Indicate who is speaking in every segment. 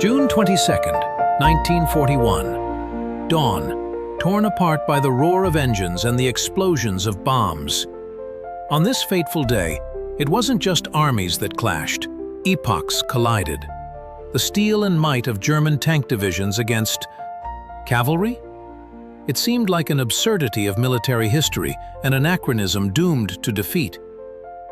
Speaker 1: June 22nd, 1941. Dawn, torn apart by the roar of engines and the explosions of bombs. On this fateful day, it wasn't just armies that clashed, epochs collided. The steel and might of German tank divisions against cavalry? It seemed like an absurdity of military history, an anachronism doomed to defeat.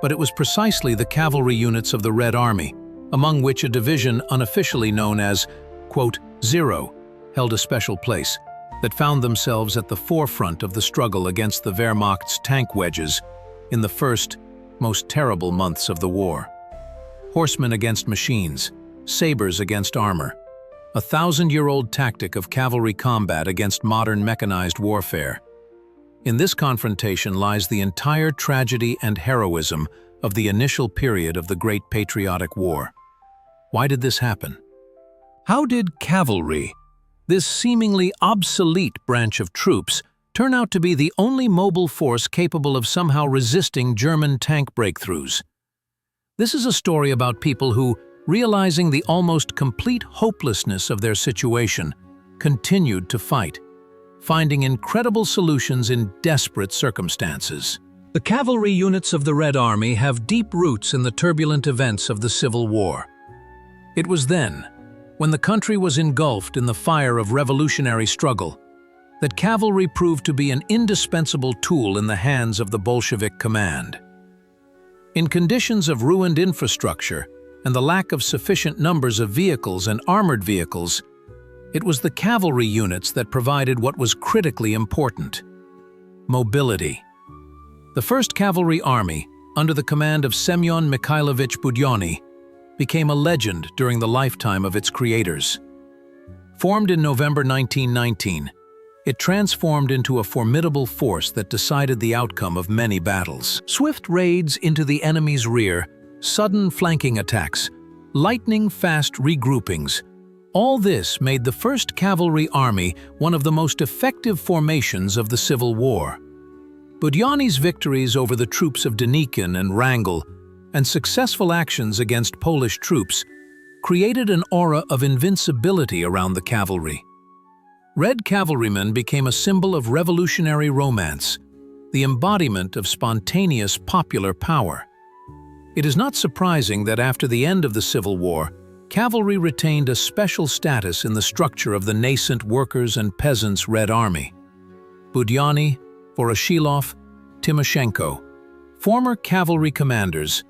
Speaker 1: But it was precisely the cavalry units of the Red Army, among which a division unofficially known as, quote, Zero, held a special place, that found themselves at the forefront of the struggle against the Wehrmacht's tank wedges in the first, most terrible months of the war. Horsemen against machines, sabers against armor, a 1,000-year-old tactic of cavalry combat against modern mechanized warfare. In this confrontation lies the entire tragedy and heroism of the initial period of the Great Patriotic War. Why did this happen? How did cavalry, this seemingly obsolete branch of troops, turn out to be the only mobile force capable of somehow resisting German tank breakthroughs? This is a story about people who, realizing the almost complete hopelessness of their situation, continued to fight, finding incredible solutions in desperate circumstances. The cavalry units of the Red Army have deep roots in the turbulent events of the Civil War. It was then, when the country was engulfed in the fire of revolutionary struggle, that cavalry proved to be an indispensable tool in the hands of the Bolshevik command. In conditions of ruined infrastructure and the lack of sufficient numbers of vehicles and armored vehicles, it was the cavalry units that provided what was critically important: mobility. The 1st Cavalry Army, under the command of Semyon Mikhailovich Budyonny, became a legend during the lifetime of its creators. Formed in November 1919, it transformed into a formidable force that decided the outcome of many battles. Swift raids into the enemy's rear, sudden flanking attacks, lightning-fast regroupings, all this made the 1st Cavalry Army one of the most effective formations of the Civil War. Budyonny's victories over the troops of Denikin and Wrangel and successful actions against Polish troops created an aura of invincibility around the cavalry. Red cavalrymen became a symbol of revolutionary romance, the embodiment of spontaneous popular power. It is not surprising that after the end of the Civil War, cavalry retained a special status in the structure of the nascent workers' and peasants' Red Army. Budyonny, Voroshilov, Timoshenko, former cavalry commanders,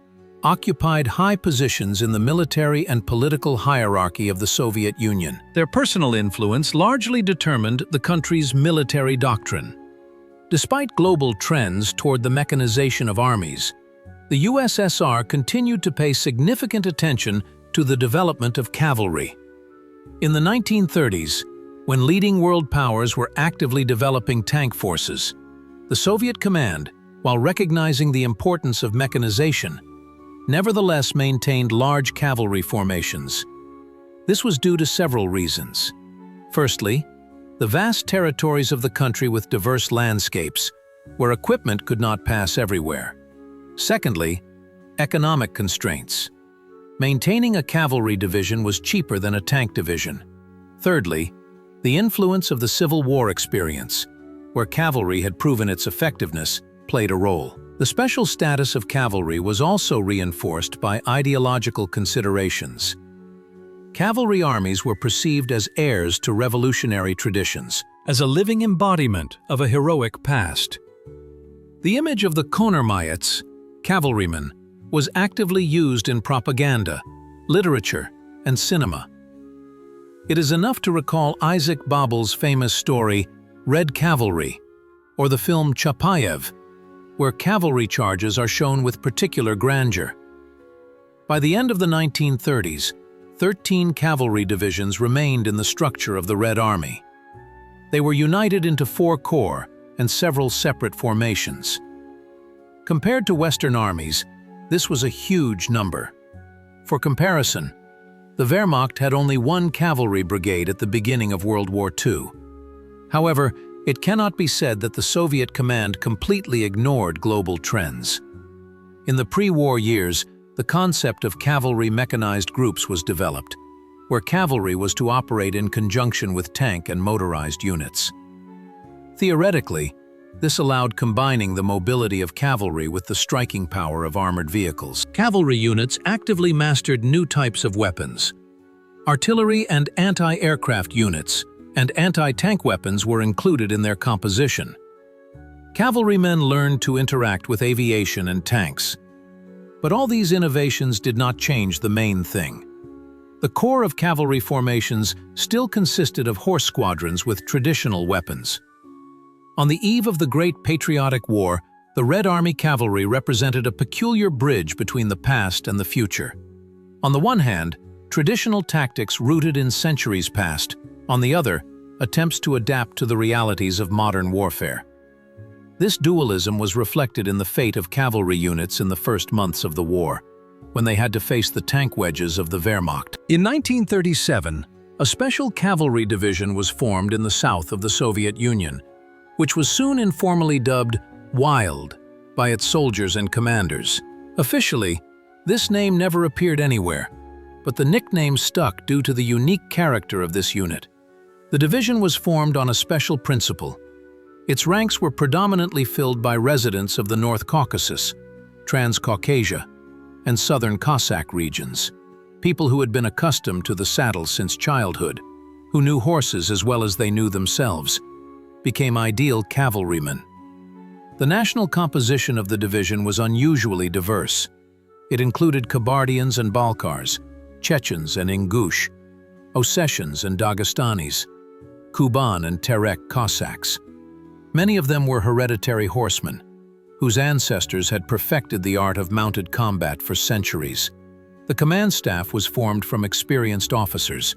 Speaker 1: occupied high positions in the military and political hierarchy of the Soviet Union. Their personal influence largely determined the country's military doctrine. Despite global trends toward the mechanization of armies, the USSR continued to pay significant attention to the development of cavalry. In the 1930s, when leading world powers were actively developing tank forces, the Soviet command, while recognizing the importance of mechanization, nevertheless maintained large cavalry formations. This was due to several reasons. Firstly, the vast territories of the country with diverse landscapes, where equipment could not pass everywhere. Secondly, economic constraints. Maintaining a cavalry division was cheaper than a tank division. Thirdly, the influence of the Civil War experience, where cavalry had proven its effectiveness, played a role. The special status of cavalry was also reinforced by ideological considerations. Cavalry armies were perceived as heirs to revolutionary traditions, as a living embodiment of a heroic past. The image of the Konarmayets, cavalrymen, was actively used in propaganda, literature, and cinema. It is enough to recall Isaac Babel's famous story, Red Cavalry, or the film Chapayev, where cavalry charges are shown with particular grandeur. By the end of the 1930s, 13 cavalry divisions remained in the structure of the Red Army. They were united into 4 corps and several separate formations. Compared to Western armies, this was a huge number. For comparison, the Wehrmacht had only 1 cavalry brigade at the beginning of World War II. However, it cannot be said that the Soviet command completely ignored global trends. In the pre-war years, the concept of cavalry mechanized groups was developed. where cavalry was to operate in conjunction with tank and motorized units. Theoretically, this allowed combining the mobility of cavalry with the striking power of armored vehicles. Cavalry units actively mastered new types of weapons. Artillery and anti-aircraft units and anti-tank weapons were included in their composition. Cavalrymen learned to interact with aviation and tanks. But all these innovations did not change the main thing. The core of cavalry formations still consisted of horse squadrons with traditional weapons. On the eve of the Great Patriotic War, the Red Army cavalry represented a peculiar bridge between the past and the future. On the one hand, traditional tactics rooted in centuries past. On the other, attempts to adapt to the realities of modern warfare. This dualism was reflected in the fate of cavalry units in the first months of the war, when they had to face the tank wedges of the Wehrmacht. In 1937, a special cavalry division was formed in the south of the Soviet Union, which was soon informally dubbed Wild by its soldiers and commanders. Officially, this name never appeared anywhere, but the nickname stuck due to the unique character of this unit. The division was formed on a special principle. Its ranks were predominantly filled by residents of the North Caucasus, Transcaucasia, and southern Cossack regions, people who had been accustomed to the saddle since childhood, who knew horses as well as they knew themselves, became ideal cavalrymen. The national composition of the division was unusually diverse. It included Kabardians and Balkars, Chechens and Ingush, Ossetians and Dagestanis, Kuban and Terek Cossacks. Many of them were hereditary horsemen, whose ancestors had perfected the art of mounted combat for centuries. The command staff was formed from experienced officers,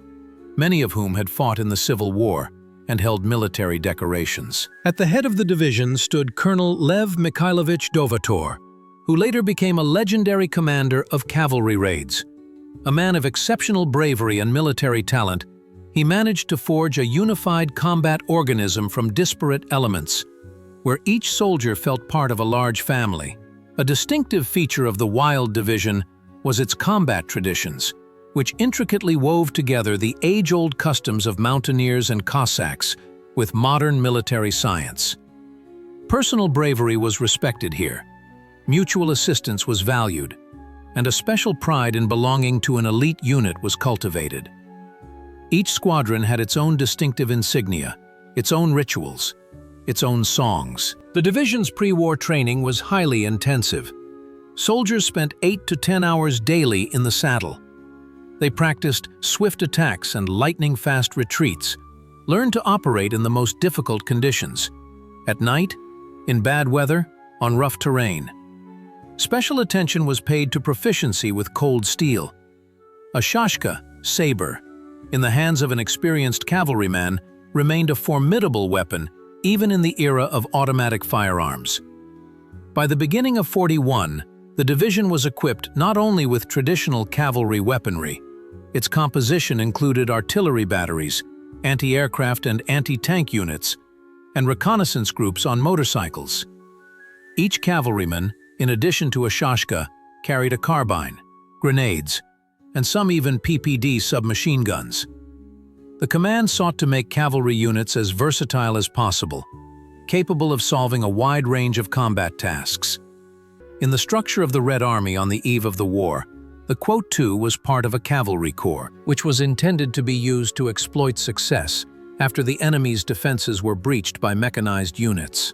Speaker 1: many of whom had fought in the Civil War and held military decorations. At the head of the division stood Colonel Lev Mikhailovich Dovator, who later became a legendary commander of cavalry raids. A man of exceptional bravery and military talent, he managed to forge a unified combat organism from disparate elements, where each soldier felt part of a large family. A distinctive feature of the Wild Division was its combat traditions, which intricately wove together the age-old customs of mountaineers and Cossacks with modern military science. Personal bravery was respected here, mutual assistance was valued, and a special pride in belonging to an elite unit was cultivated. Each squadron had its own distinctive insignia, its own rituals, its own songs. The division's pre-war training was highly intensive. Soldiers spent 8 to 10 hours daily in the saddle. They practiced swift attacks and lightning-fast retreats, learned to operate in the most difficult conditions, at night, in bad weather, on rough terrain. Special attention was paid to proficiency with cold steel. A shashka, saber, in the hands of an experienced cavalryman, remained a formidable weapon even in the era of automatic firearms. By the beginning of '41, the division was equipped not only with traditional cavalry weaponry. Its composition included artillery batteries, anti-aircraft and anti-tank units, and reconnaissance groups on motorcycles. Each cavalryman, in addition to a shashka, carried a carbine, grenades, and some even PPD submachine guns. The command sought to make cavalry units as versatile as possible, capable of solving a wide range of combat tasks. In the structure of the Red Army on the eve of the war, the Quote 2 was part of a cavalry corps, which was intended to be used to exploit success after the enemy's defenses were breached by mechanized units.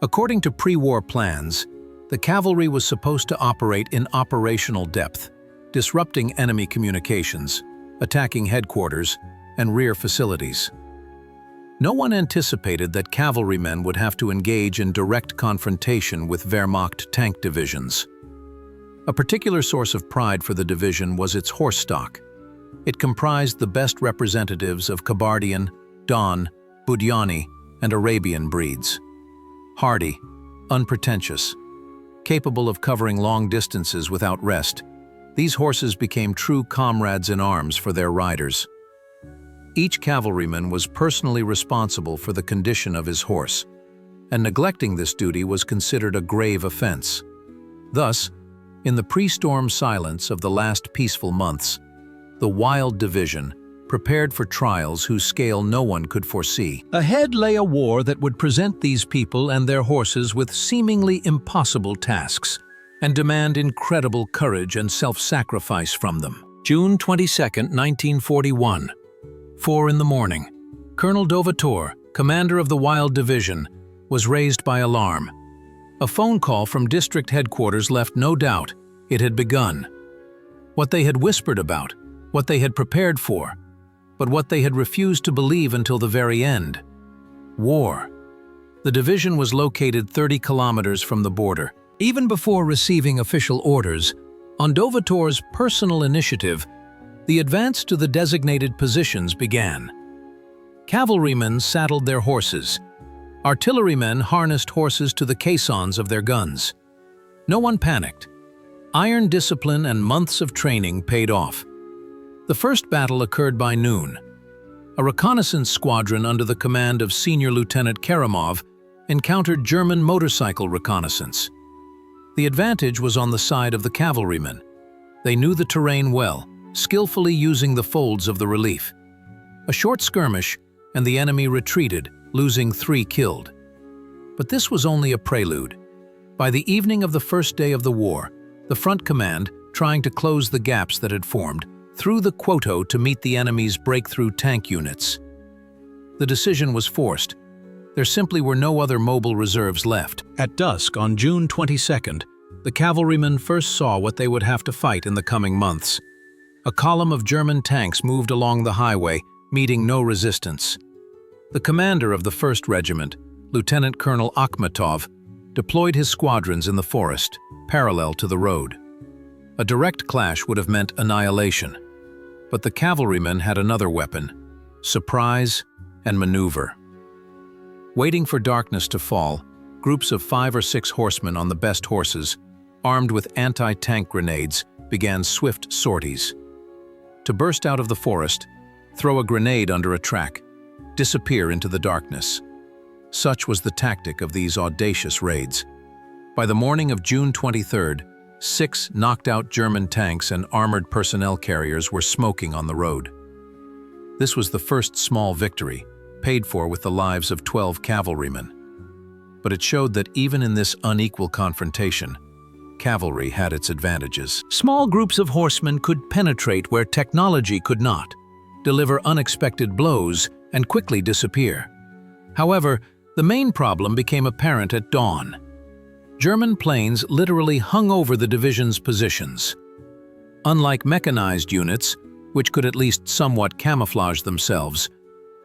Speaker 1: According to pre-war plans, the cavalry was supposed to operate in operational depth, disrupting enemy communications, attacking headquarters, and rear facilities. No one anticipated that cavalrymen would have to engage in direct confrontation with Wehrmacht tank divisions. A particular source of pride for the division was its horse stock. It comprised the best representatives of Kabardian, Don, Budyani, and Arabian breeds. Hardy, unpretentious, capable of covering long distances without rest, these horses became true comrades in arms for their riders. Each cavalryman was personally responsible for the condition of his horse, and neglecting this duty was considered a grave offense. Thus, in the pre-storm silence of the last peaceful months, the Wild Division, prepared for trials whose scale no one could foresee. Ahead lay a war that would present these people and their horses with seemingly impossible tasks and demand incredible courage and self-sacrifice from them. June 22, 1941. 4 in the morning. Colonel Dovator, commander of the Wild Division, was raised by alarm. A phone call from district headquarters left no doubt it had begun. What they had whispered about, what they had prepared for, but what they had refused to believe until the very end. War. The division was located 30 kilometers from the border. Even before receiving official orders, on Dovator's personal initiative, the advance to the designated positions began. Cavalrymen saddled their horses. Artillerymen harnessed horses to the caissons of their guns. No one panicked. Iron discipline and months of training paid off. The first battle occurred by noon. A reconnaissance squadron under the command of Senior Lieutenant Karamov encountered German motorcycle reconnaissance. The advantage was on the side of the cavalrymen. They knew the terrain well, skillfully using the folds of the relief. A short skirmish, and the enemy retreated, losing 3 killed. But this was only a prelude. By the evening of the first day of the war, the front command, trying to close the gaps that had formed, threw the quota to meet the enemy's breakthrough tank units. The decision was forced. There simply were no other mobile reserves left. At dusk on June 22nd, the cavalrymen first saw what they would have to fight in the coming months. A column of German tanks moved along the highway, meeting no resistance. The commander of the 1st Regiment, Lieutenant Colonel Akhmetov, deployed his squadrons in the forest, parallel to the road. A direct clash would have meant annihilation. But the cavalrymen had another weapon: surprise and maneuver. Waiting for darkness to fall, groups of 5 or 6 horsemen on the best horses, armed with anti-tank grenades, began swift sorties. To burst out of the forest, throw a grenade under a track, disappear into the darkness. Such was the tactic of these audacious raids. By the morning of June 23rd, 6 knocked-out German tanks and armored personnel carriers were smoking on the road. This was the first small victory, paid for with the lives of 12 cavalrymen. But it showed that even in this unequal confrontation, cavalry had its advantages. Small groups of horsemen could penetrate where technology could not, deliver unexpected blows, and quickly disappear. However, the main problem became apparent at dawn. German planes literally hung over the division's positions. Unlike mechanized units, which could at least somewhat camouflage themselves,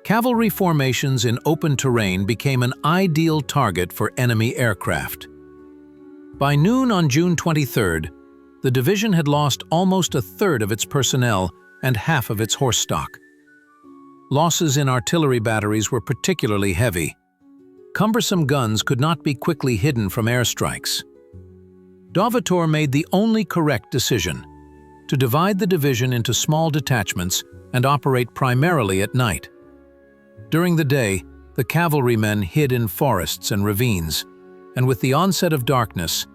Speaker 1: cavalry formations in open terrain became an ideal target for enemy aircraft. By noon on June 23rd, the division had lost almost a third of its personnel and half of its horse stock. Losses in artillery batteries were particularly heavy. Cumbersome guns could not be quickly hidden from airstrikes. Dovator made the only correct decision: to divide the division into small detachments and operate primarily at night. During the day, the cavalrymen hid in forests and ravines, and with the onset of darkness,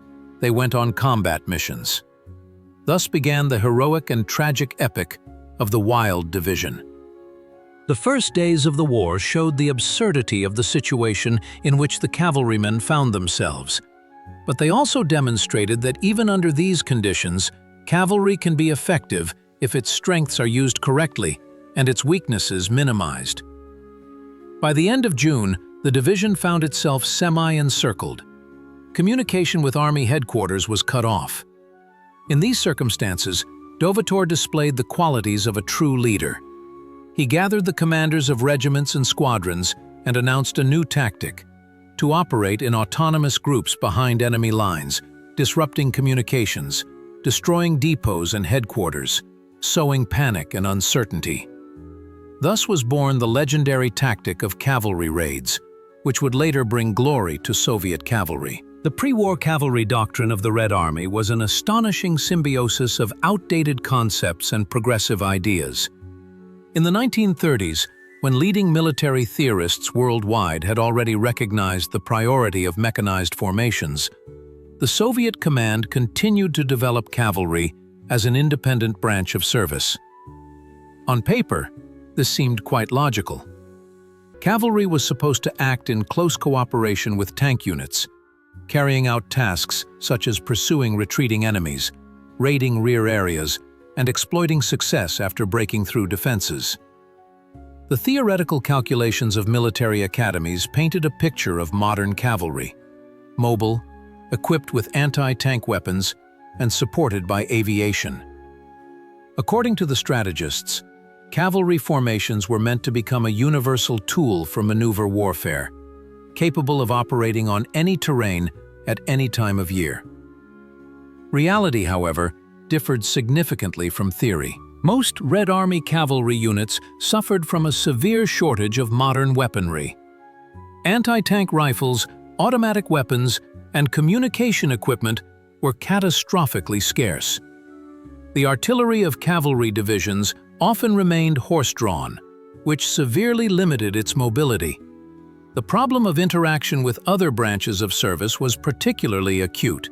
Speaker 1: they went on combat missions. Thus began the heroic and tragic epic of the Wild Division. The first days of the war showed the absurdity of the situation in which the cavalrymen found themselves. But they also demonstrated that even under these conditions, cavalry can be effective if its strengths are used correctly and its weaknesses minimized. By the end of June, the division found itself semi-encircled. Communication with Army headquarters was cut off. In these circumstances, Dovator displayed the qualities of a true leader. He gathered the commanders of regiments and squadrons and announced a new tactic: to operate in autonomous groups behind enemy lines, disrupting communications, destroying depots and headquarters, sowing panic and uncertainty. Thus was born the legendary tactic of cavalry raids, which would later bring glory to Soviet cavalry. The pre-war cavalry doctrine of the Red Army was an astonishing symbiosis of outdated concepts and progressive ideas. In the 1930s, when leading military theorists worldwide had already recognized the priority of mechanized formations, the Soviet command continued to develop cavalry as an independent branch of service. On paper, this seemed quite logical. Cavalry was supposed to act in close cooperation with tank units, carrying out tasks such as pursuing retreating enemies, raiding rear areas, and exploiting success after breaking through defenses. The theoretical calculations of military academies painted a picture of modern cavalry, mobile, equipped with anti-tank weapons, and supported by aviation. According to the strategists, cavalry formations were meant to become a universal tool for maneuver warfare, capable of operating on any terrain at any time of year. Reality, however, differed significantly from theory. Most Red Army cavalry units suffered from a severe shortage of modern weaponry. Anti-tank rifles, automatic weapons, and communication equipment were catastrophically scarce. The artillery of cavalry divisions often remained horse-drawn, which severely limited its mobility. The problem of interaction with other branches of service was particularly acute.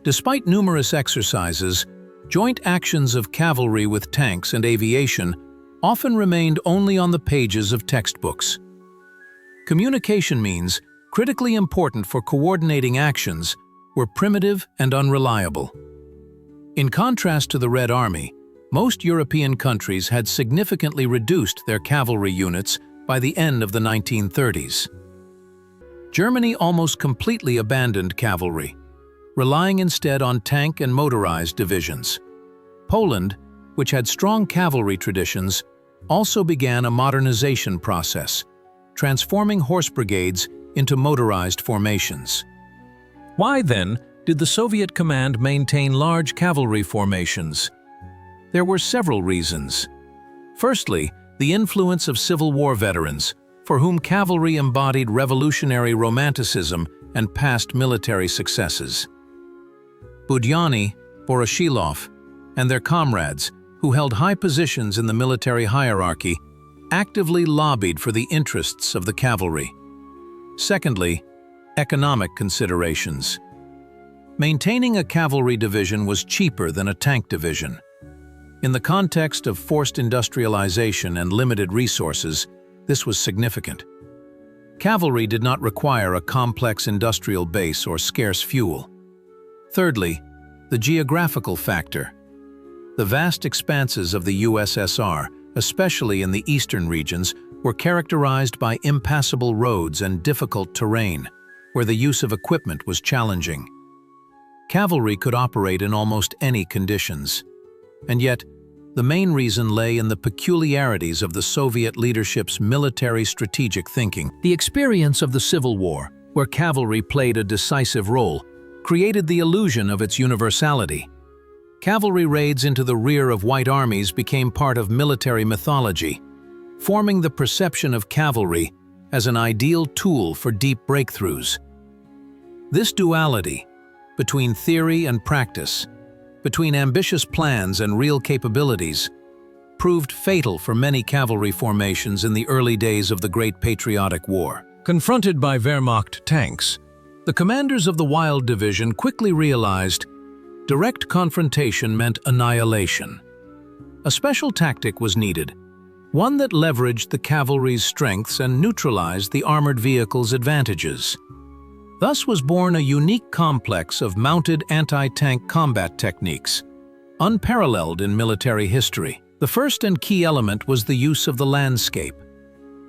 Speaker 1: Despite numerous exercises, joint actions of cavalry with tanks and aviation often remained only on the pages of textbooks. Communication means, critically important for coordinating actions, were primitive and unreliable. In contrast to the Red Army, most European countries had significantly reduced their cavalry units by the end of the 1930s. Germany almost completely abandoned cavalry, relying instead on tank and motorized divisions. Poland, which had strong cavalry traditions, also began a modernization process, transforming horse brigades into motorized formations. Why, then, did the Soviet command maintain large cavalry formations? There were several reasons. Firstly, the influence of Civil War veterans, for whom cavalry embodied revolutionary romanticism and past military successes. Budyani, Voroshilov, and their comrades, who held high positions in the military hierarchy, actively lobbied for the interests of the cavalry. Secondly, economic considerations. Maintaining a cavalry division was cheaper than a tank division. In the context of forced industrialization and limited resources, this was significant. Cavalry did not require a complex industrial base or scarce fuel. Thirdly, the geographical factor. The vast expanses of the USSR, especially in the eastern regions, were characterized by impassable roads and difficult terrain, where the use of equipment was challenging. Cavalry could operate in almost any conditions. And yet, the main reason lay in the peculiarities of the Soviet leadership's military strategic thinking. The experience of the Civil War, where cavalry played a decisive role, created the illusion of its universality. Cavalry raids into the rear of white armies became part of military mythology, forming the perception of cavalry as an ideal tool for deep breakthroughs. This duality, between theory and practice, between ambitious plans and real capabilities, proved fatal for many cavalry formations in the early days of the Great Patriotic War. Confronted by Wehrmacht tanks, the commanders of the Wild Division quickly realized direct confrontation meant annihilation. A special tactic was needed, one that leveraged the cavalry's strengths and neutralized the armored vehicle's advantages. Thus was born a unique complex of mounted anti-tank combat techniques, unparalleled in military history. The first and key element was the use of the landscape.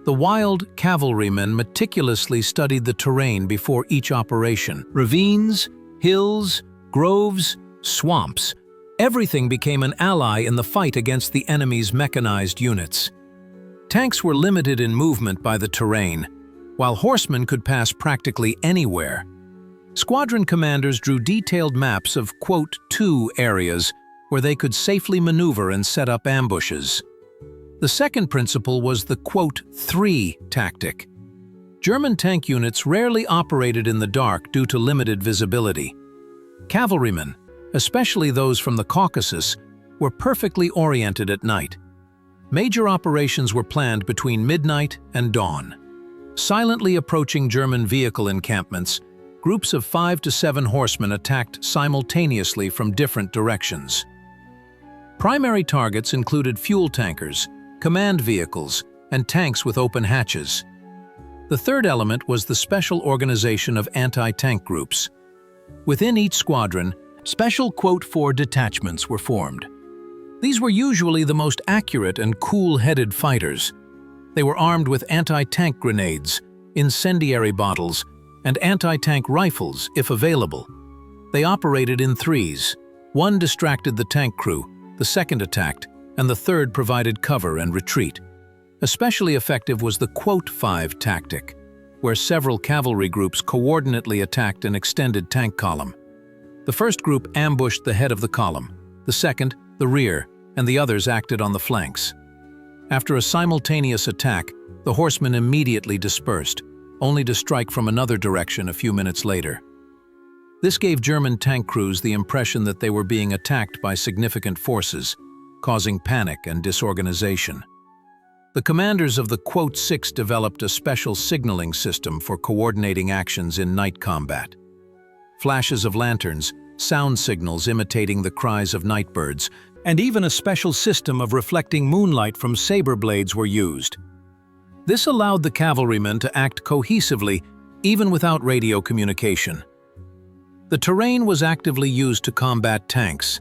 Speaker 1: The wild cavalrymen meticulously studied the terrain before each operation. Ravines, hills, groves, swamps, everything became an ally in the fight against the enemy's mechanized units. Tanks were limited in movement by the terrain, while horsemen could pass practically anywhere. Squadron commanders drew detailed maps of, quote, "2" areas where they could safely maneuver and set up ambushes. The second principle was the, quote, "3" tactic. German tank units rarely operated in the dark due to limited visibility. Cavalrymen, especially those from the Caucasus, were perfectly oriented at night. Major operations were planned between midnight and dawn. Silently approaching German vehicle encampments, groups of 5 to 7 horsemen attacked simultaneously from different directions. Primary targets included fuel tankers, command vehicles, and tanks with open hatches. The third element was the special organization of anti-tank groups. Within each squadron, special "4" detachments were formed. These were usually the most accurate and cool-headed fighters. They were armed with anti-tank grenades, incendiary bottles, and anti-tank rifles, if available. They operated in threes. One distracted the tank crew, the second attacked, and the third provided cover and retreat. Especially effective was the "5" tactic, where several cavalry groups coordinately attacked an extended tank column. The first group ambushed the head of the column, the second, the rear, and the others acted on the flanks. After a simultaneous attack, the horsemen immediately dispersed, only to strike from another direction a few minutes later. This gave German tank crews the impression that they were being attacked by significant forces, causing panic and disorganization. The commanders of the "6" developed a special signaling system for coordinating actions in night combat. Flashes of lanterns, sound signals imitating the cries of night birds, and even a special system of reflecting moonlight from saber blades were used. This allowed the cavalrymen to act cohesively, even without radio communication. The terrain was actively used to combat tanks.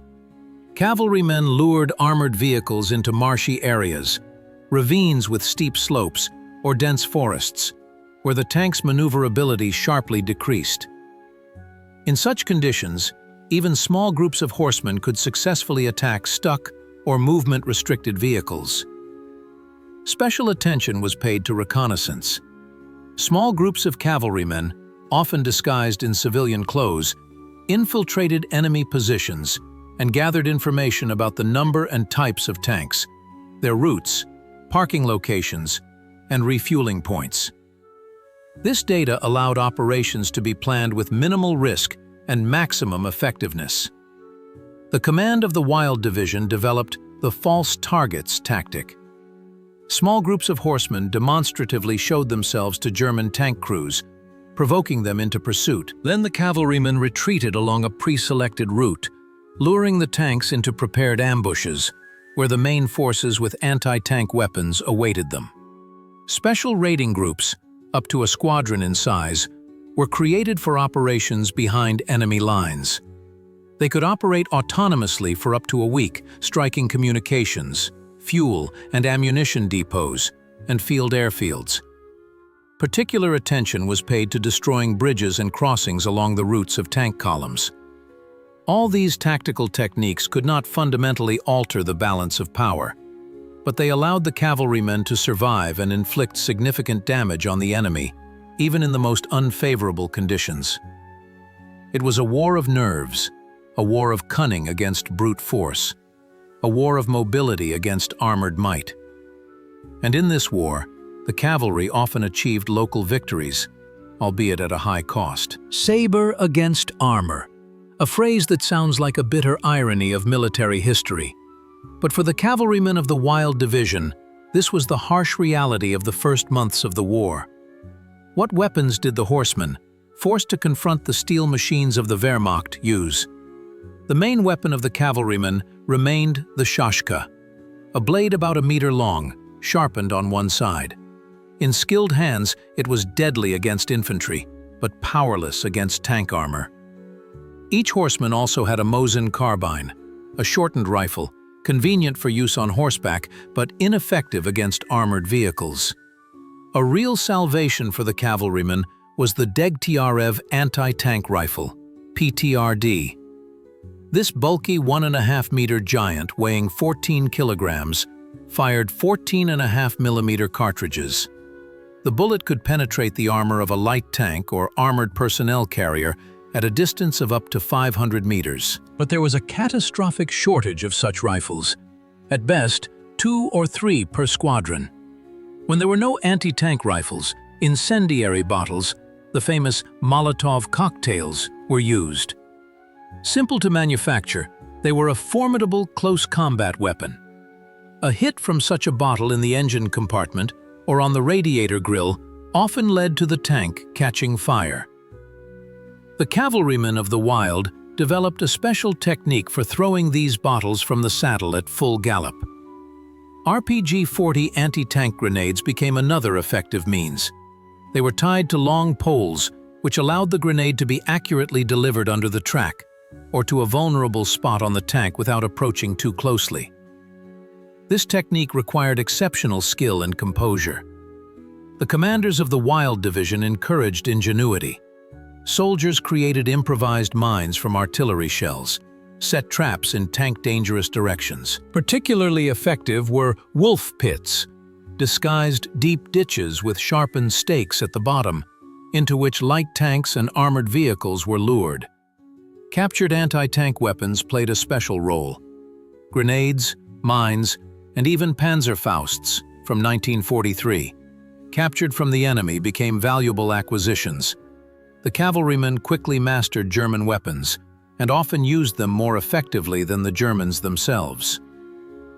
Speaker 1: Cavalrymen lured armored vehicles into marshy areas, ravines with steep slopes, or dense forests, where the tank's maneuverability sharply decreased. In such conditions, even small groups of horsemen could successfully attack stuck or movement-restricted vehicles. Special attention was paid to reconnaissance. Small groups of cavalrymen, often disguised in civilian clothes, infiltrated enemy positions and gathered information about the number and types of tanks, their routes, parking locations, and refueling points. This data allowed operations to be planned with minimal risk and maximum effectiveness. The command of the Wild Division developed the false targets tactic. Small groups of horsemen demonstratively showed themselves to German tank crews, provoking them into pursuit. Then the cavalrymen retreated along a pre-selected route, luring the tanks into prepared ambushes, where the main forces with anti-tank weapons awaited them. Special raiding groups, up to a squadron in size, were created for operations behind enemy lines. They could operate autonomously for up to a week, striking communications, fuel and ammunition depots, and field airfields. Particular attention was paid to destroying bridges and crossings along the routes of tank columns. All these tactical techniques could not fundamentally alter the balance of power, but they allowed the cavalrymen to survive and inflict significant damage on the enemy, even in the most unfavorable conditions. It was a war of nerves, a war of cunning against brute force, a war of mobility against armored might. And in this war, the cavalry often achieved local victories, albeit at a high cost. Saber against armor, a phrase that sounds like a bitter irony of military history. But for the cavalrymen of the Wild Division, this was the harsh reality of the first months of the war. What weapons did the horsemen, forced to confront the steel machines of the Wehrmacht, use? The main weapon of the cavalrymen remained the shashka, a blade about a meter long, sharpened on one side. In skilled hands, it was deadly against infantry, but powerless against tank armor. Each horseman also had a Mosin carbine, a shortened rifle, convenient for use on horseback, but ineffective against armored vehicles. A real salvation for the cavalrymen was the Degtyarev anti-tank rifle, PTRD. This bulky 1.5-meter giant weighing 14 kilograms fired 14.5mm cartridges. The bullet could penetrate the armor of a light tank or armored personnel carrier at a distance of up to 500 meters. But there was a catastrophic shortage of such rifles. At best, 2 or 3 per squadron. When there were no anti-tank rifles, incendiary bottles, the famous Molotov cocktails, were used. Simple to manufacture, they were a formidable close combat weapon. A hit from such a bottle in the engine compartment or on the radiator grill often led to the tank catching fire. The cavalrymen of the Wild developed a special technique for throwing these bottles from the saddle at full gallop. RPG-40 anti-tank grenades became another effective means. They were tied to long poles, which allowed the grenade to be accurately delivered under the track, or to a vulnerable spot on the tank without approaching too closely. This technique required exceptional skill and composure. The commanders of the Wild Division encouraged ingenuity. Soldiers created improvised mines from artillery shells, set traps in tank-dangerous directions. Particularly effective were wolf pits, disguised deep ditches with sharpened stakes at the bottom, into which light tanks and armored vehicles were lured. Captured anti-tank weapons played a special role. Grenades, mines, and even Panzerfausts from 1943, captured from the enemy, became valuable acquisitions. The cavalrymen quickly mastered German weapons and often used them more effectively than the Germans themselves.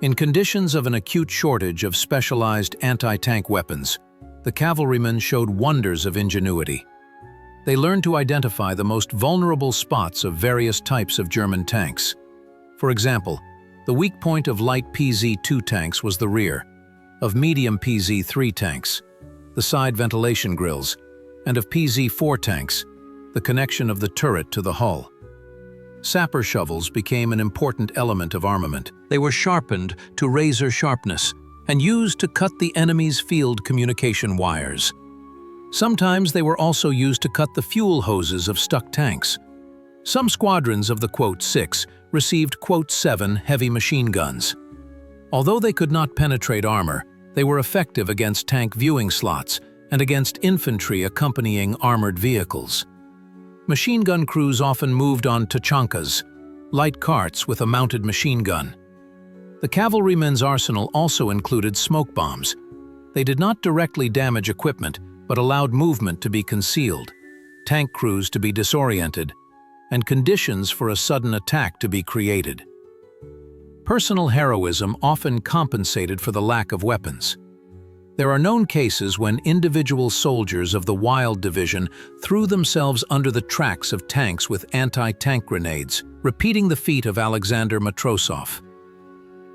Speaker 1: In conditions of an acute shortage of specialized anti-tank weapons, the cavalrymen showed wonders of ingenuity. They learned to identify the most vulnerable spots of various types of German tanks. For example, the weak point of light PZ-2 tanks was the rear, of medium PZ-3 tanks, the side ventilation grills, and of PZ-4 tanks, the connection of the turret to the hull. Sapper shovels became an important element of armament. They were sharpened to razor sharpness and used to cut the enemy's field communication wires. Sometimes they were also used to cut the fuel hoses of stuck tanks. Some squadrons of the .6 received .7 heavy machine guns. Although they could not penetrate armor, they were effective against tank viewing slots and against infantry accompanying armored vehicles. Machine gun crews often moved on tachankas, light carts with a mounted machine gun. The cavalrymen's arsenal also included smoke bombs. They did not directly damage equipment, but allowed movement to be concealed, tank crews to be disoriented, and conditions for a sudden attack to be created. Personal heroism often compensated for the lack of weapons. There are known cases when individual soldiers of the Wild Division threw themselves under the tracks of tanks with anti-tank grenades, repeating the feat of Alexander Matrosov.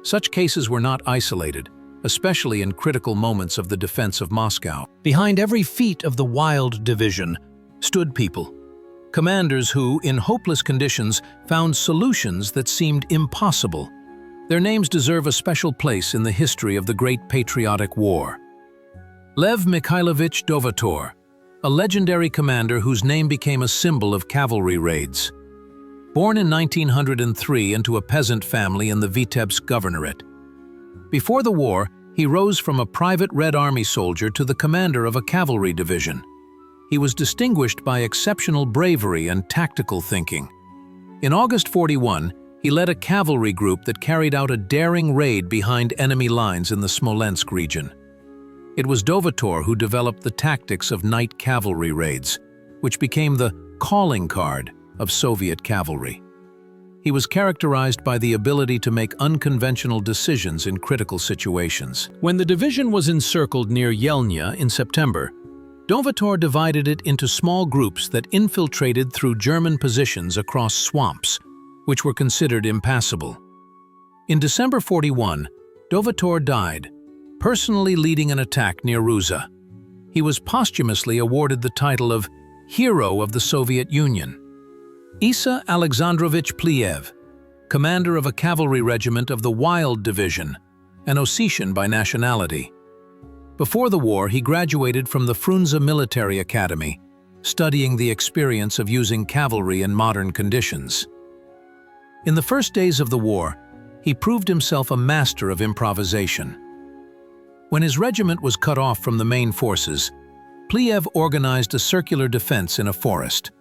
Speaker 1: Such cases were not isolated, especially in critical moments of the defense of Moscow. Behind every feat of the Wild Division stood people, commanders who, in hopeless conditions, found solutions that seemed impossible. Their names deserve a special place in the history of the Great Patriotic War. Lev Mikhailovich Dovator, a legendary commander whose name became a symbol of cavalry raids. Born in 1903 into a peasant family in the Vitebsk Governorate. Before the war, he rose from a private Red Army soldier to the commander of a cavalry division. He was distinguished by exceptional bravery and tactical thinking. In August 41, he led a cavalry group that carried out a daring raid behind enemy lines in the Smolensk region. It was Dovator who developed the tactics of night cavalry raids, which became the calling card of Soviet cavalry. He was characterized by the ability to make unconventional decisions in critical situations. When the division was encircled near Yelnya in September, Dovator divided it into small groups that infiltrated through German positions across swamps, which were considered impassable. In December 41, Dovator died, personally leading an attack near Ruza. He was posthumously awarded the title of Hero of the Soviet Union. Isa Alexandrovich Pliev, commander of a cavalry regiment of the Wild Division, an Ossetian by nationality. Before the war, he graduated from the Frunze Military Academy, studying the experience of using cavalry in modern conditions. In the first days of the war, he proved himself a master of improvisation. When his regiment was cut off from the main forces, Pliev organized a circular defense in a forest,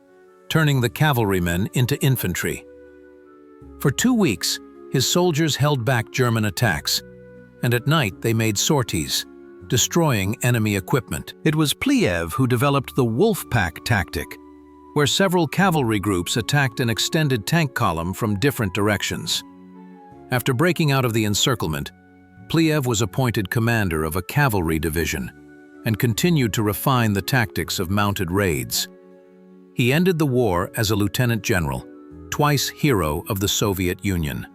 Speaker 1: turning the cavalrymen into infantry. For 2 weeks, his soldiers held back German attacks, and at night they made sorties, destroying enemy equipment. It was Pliev who developed the wolf pack tactic, where several cavalry groups attacked an extended tank column from different directions. After breaking out of the encirclement, Pliev was appointed commander of a cavalry division and continued to refine the tactics of mounted raids. He ended the war as a lieutenant general, twice hero of the Soviet Union.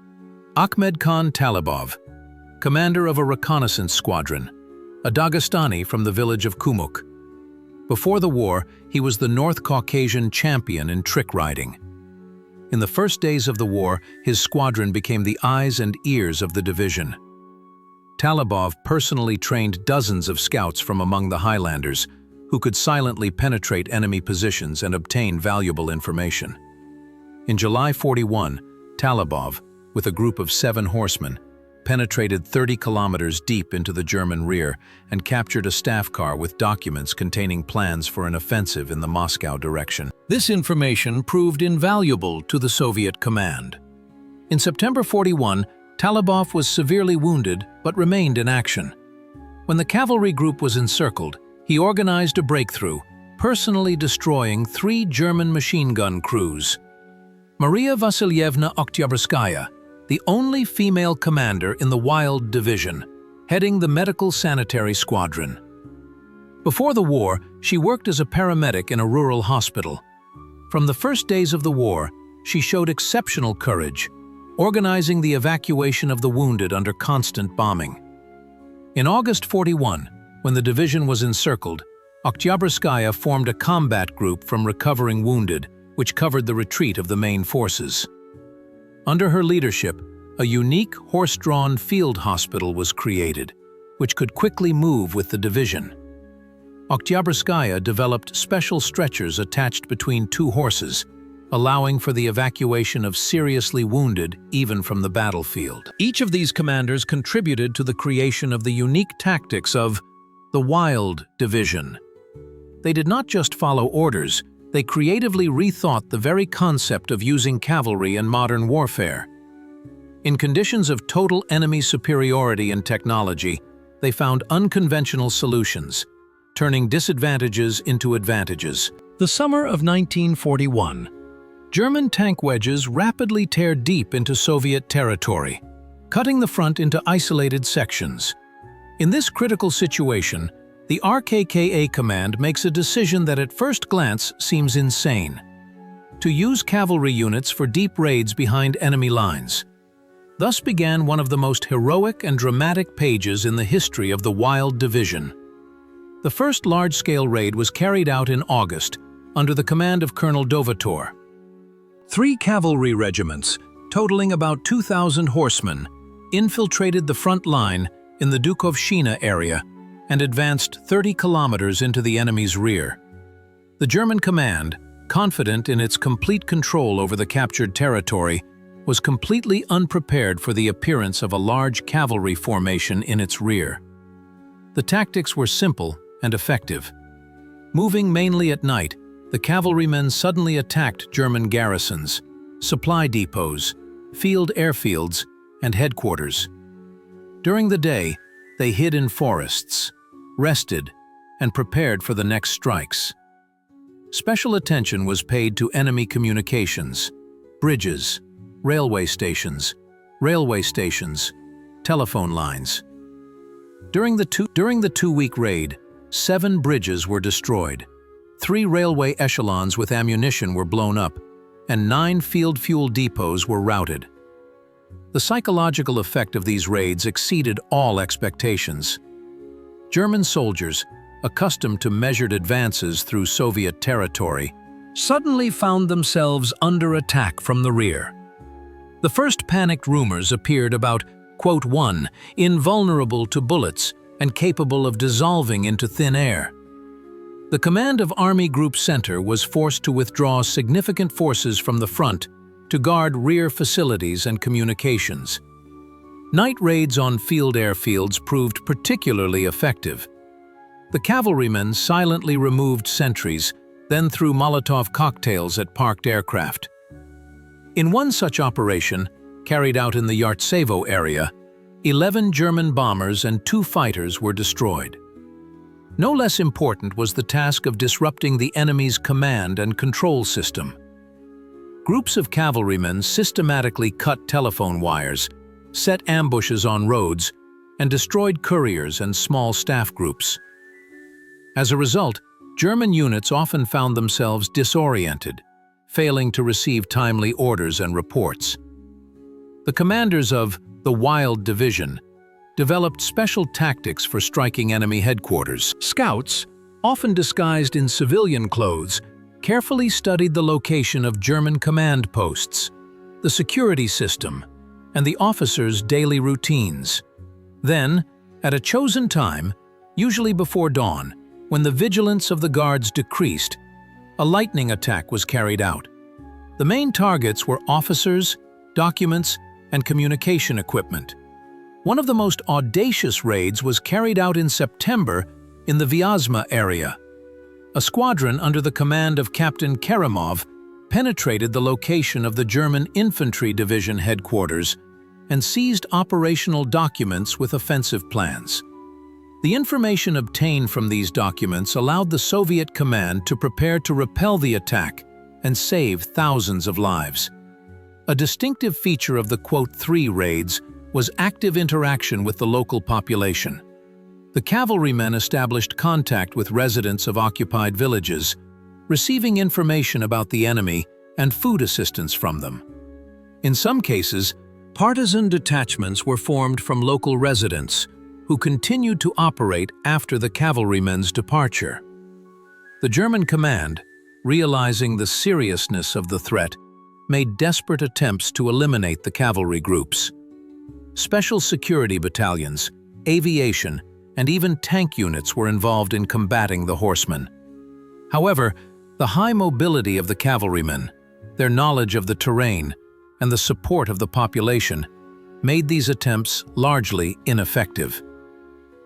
Speaker 1: Ahmed Khan Talibov, commander of a reconnaissance squadron, a Dagestani from the village of Kumuk. Before the war, he was the North Caucasian champion in trick riding. In the first days of the war, his squadron became the eyes and ears of the division. Talibov personally trained dozens of scouts from among the Highlanders, who could silently penetrate enemy positions and obtain valuable information. In July 41, Talibov, with a group of 7 horsemen, penetrated 30 kilometers deep into the German rear and captured a staff car with documents containing plans for an offensive in the Moscow direction. This information proved invaluable to the Soviet command. In September 41, Talibov was severely wounded but remained in action. When the cavalry group was encircled, he organized a breakthrough, personally destroying 3 German machine gun crews. Maria Vasilyevna Oktyabrskaya, the only female commander in the Wild Division, heading the medical sanitary squadron. Before the war, she worked as a paramedic in a rural hospital. From the first days of the war, she showed exceptional courage, organizing the evacuation of the wounded under constant bombing. In August 41, when the division was encircled, Oktyabrskaya formed a combat group from recovering wounded, which covered the retreat of the main forces. Under her leadership, a unique horse-drawn field hospital was created, which could quickly move with the division. Oktyabrskaya developed special stretchers attached between 2 horses, allowing for the evacuation of seriously wounded even from the battlefield. Each of these commanders contributed to the creation of the unique tactics of the Wild Division. They did not just follow orders, they creatively rethought the very concept of using cavalry in modern warfare. In conditions of total enemy superiority in technology, they found unconventional solutions, turning disadvantages into advantages. The summer of 1941. German tank wedges rapidly tear deep into Soviet territory, cutting the front into isolated sections. In this critical situation, the RKKA command makes a decision that at first glance seems insane: to use cavalry units for deep raids behind enemy lines. Thus began one of the most heroic and dramatic pages in the history of the Wild Division. The first large-scale raid was carried out in August under the command of Colonel Dovator. 3 cavalry regiments, totaling about 2,000 horsemen, infiltrated the front line in the Dukovshchina area and advanced 30 kilometers into the enemy's rear. The German command, confident in its complete control over the captured territory, was completely unprepared for the appearance of a large cavalry formation in its rear. The tactics were simple and effective. Moving mainly at night, the cavalrymen suddenly attacked German garrisons, supply depots, field airfields, and headquarters. During the day, they hid in forests, rested, and prepared for the next strikes. Special attention was paid to enemy communications, bridges, railway stations, telephone lines. During the two-week raid, 7 bridges were destroyed, 3 railway echelons with ammunition were blown up, and 9 field fuel depots were routed. The psychological effect of these raids exceeded all expectations. German soldiers, accustomed to measured advances through Soviet territory, suddenly found themselves under attack from the rear. The first panicked rumors appeared about, quote, one, invulnerable to bullets and capable of dissolving into thin air. The command of Army Group Center was forced to withdraw significant forces from the front to guard rear facilities and communications. Night raids on field airfields proved particularly effective. The cavalrymen silently removed sentries, then threw Molotov cocktails at parked aircraft. In one such operation, carried out in the Yartsevo area, 11 German bombers and 2 fighters were destroyed. No less important was the task of disrupting the enemy's command and control system. Groups of cavalrymen systematically cut telephone wires, set ambushes on roads, and destroyed couriers and small staff groups. As a result, German units often found themselves disoriented, failing to receive timely orders and reports. The commanders of the Wild Division developed special tactics for striking enemy headquarters. Scouts, often disguised in civilian clothes, carefully studied the location of German command posts, the security system, and the officers' daily routines. Then, at a chosen time, usually before dawn, when the vigilance of the guards decreased, a lightning attack was carried out. The main targets were officers, documents, and communication equipment. One of the most audacious raids was carried out in September in the Vyazma area. A squadron under the command of Captain Kerimov penetrated the location of the German Infantry Division headquarters and seized operational documents with offensive plans. The information obtained from these documents allowed the Soviet command to prepare to repel the attack and save thousands of lives. A distinctive feature of the '3 raids was active interaction with the local population. The cavalrymen established contact with residents of occupied villages, receiving information about the enemy and food assistance from them. In some cases, partisan detachments were formed from local residents who continued to operate after the cavalrymen's departure. The German command, realizing the seriousness of the threat, made desperate attempts to eliminate the cavalry groups. Special security battalions, aviation, and even tank units were involved in combating the horsemen. However, the high mobility of the cavalrymen, their knowledge of the terrain, and the support of the population made these attempts largely ineffective.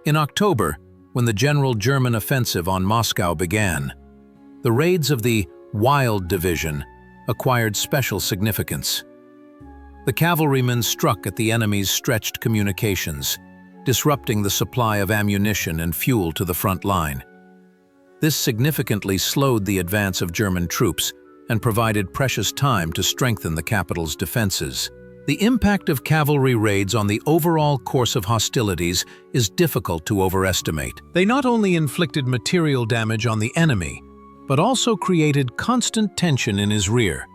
Speaker 1: In October, when the general German offensive on Moscow began, the raids of the Wild Division acquired special significance. The cavalrymen struck at the enemy's stretched communications, disrupting the supply of ammunition and fuel to the front line. This significantly slowed the advance of German troops and provided precious time to strengthen the capital's defenses. The impact of cavalry raids on the overall course of hostilities is difficult to overestimate. They not only inflicted material damage on the enemy, but also created constant tension in his rear,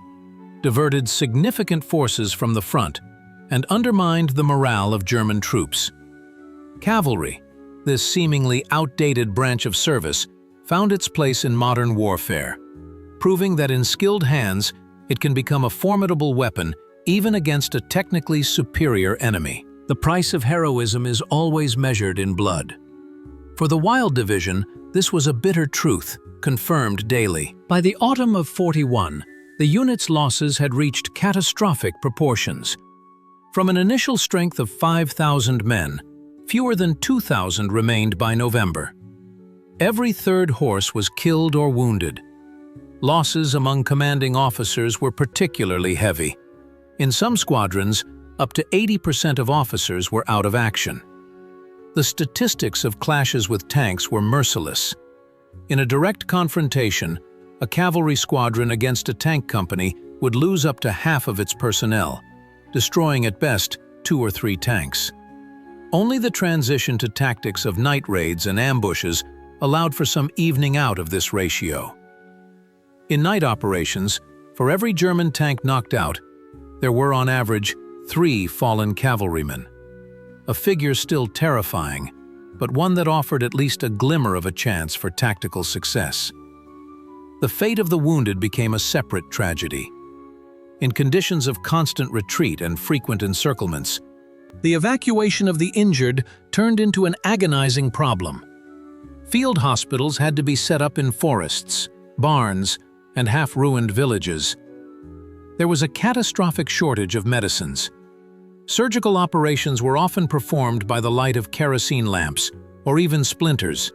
Speaker 1: diverted significant forces from the front, and undermined the morale of German troops. Cavalry, this seemingly outdated branch of service, found its place in modern warfare, proving that in skilled hands it can become a formidable weapon even against a technically superior enemy. The price of heroism is always measured in blood. For the Wild Division, this was a bitter truth, confirmed daily. By the autumn of '41, the unit's losses had reached catastrophic proportions. From an initial strength of 5,000 men, fewer than 2,000 remained by November. Every third horse was killed or wounded. Losses among commanding officers were particularly heavy. In some squadrons, up to 80% of officers were out of action. The statistics of clashes with tanks were merciless. In a direct confrontation, a cavalry squadron against a tank company would lose up to half of its personnel, destroying at best 2 or 3 tanks. Only the transition to tactics of night raids and ambushes allowed for some evening out of this ratio. In night operations, for every German tank knocked out, there were on average 3 fallen cavalrymen. A figure still terrifying, but one that offered at least a glimmer of a chance for tactical success. The fate of the wounded became a separate tragedy. In conditions of constant retreat and frequent encirclements, the evacuation of the injured turned into an agonizing problem. Field hospitals had to be set up in forests, barns, and half-ruined villages. There was a catastrophic shortage of medicines. Surgical operations were often performed by the light of kerosene lamps or even splinters.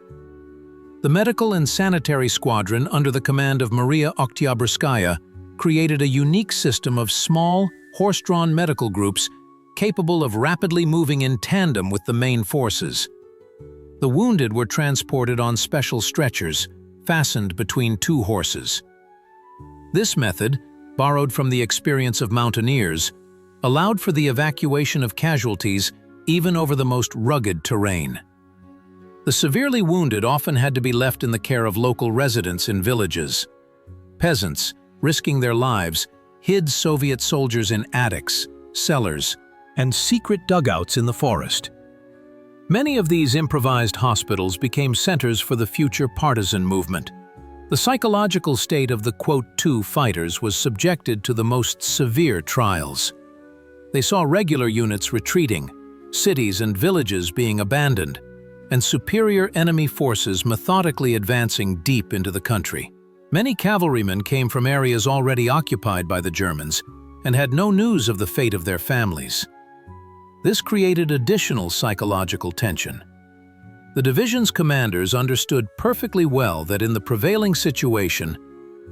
Speaker 1: The medical and sanitary squadron under the command of Maria Oktyabrskaya created a unique system of small, horse-drawn medical groups capable of rapidly moving in tandem with the main forces. The wounded were transported on special stretchers, fastened between 2 horses. This method, borrowed from the experience of mountaineers, allowed for the evacuation of casualties even over the most rugged terrain. The severely wounded often had to be left in the care of local residents in villages. Peasants, risking their lives, hid Soviet soldiers in attics, cellars, and secret dugouts in the forest. Many of these improvised hospitals became centers for the future partisan movement. The psychological state of the "2" fighters was subjected to the most severe trials. They saw regular units retreating, cities and villages being abandoned, and superior enemy forces methodically advancing deep into the country. Many cavalrymen came from areas already occupied by the Germans and had no news of the fate of their families. This created additional psychological tension. The division's commanders understood perfectly well that in the prevailing situation,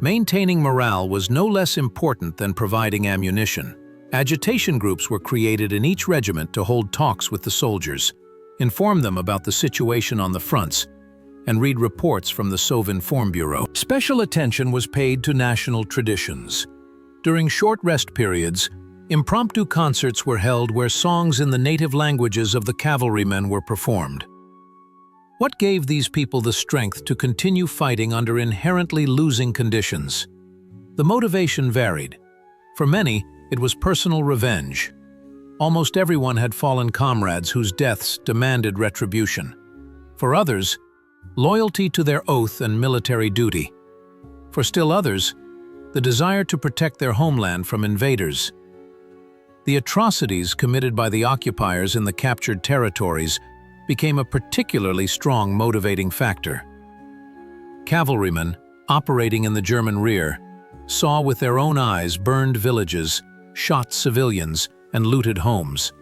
Speaker 1: maintaining morale was no less important than providing ammunition. Agitation groups were created in each regiment to hold talks with the soldiers, inform them about the situation on the fronts, and read reports from the Sovinform Bureau. Special attention was paid to national traditions. During short rest periods, impromptu concerts were held where songs in the native languages of the cavalrymen were performed. What gave these people the strength to continue fighting under inherently losing conditions? The motivation varied. For many, it was personal revenge. Almost everyone had fallen comrades whose deaths demanded retribution. For others, loyalty to their oath and military duty. For still others, the desire to protect their homeland from invaders. The atrocities committed by the occupiers in the captured territories became a particularly strong motivating factor. Cavalrymen, operating in the German rear, saw with their own eyes burned villages, shot civilians, and looted homes.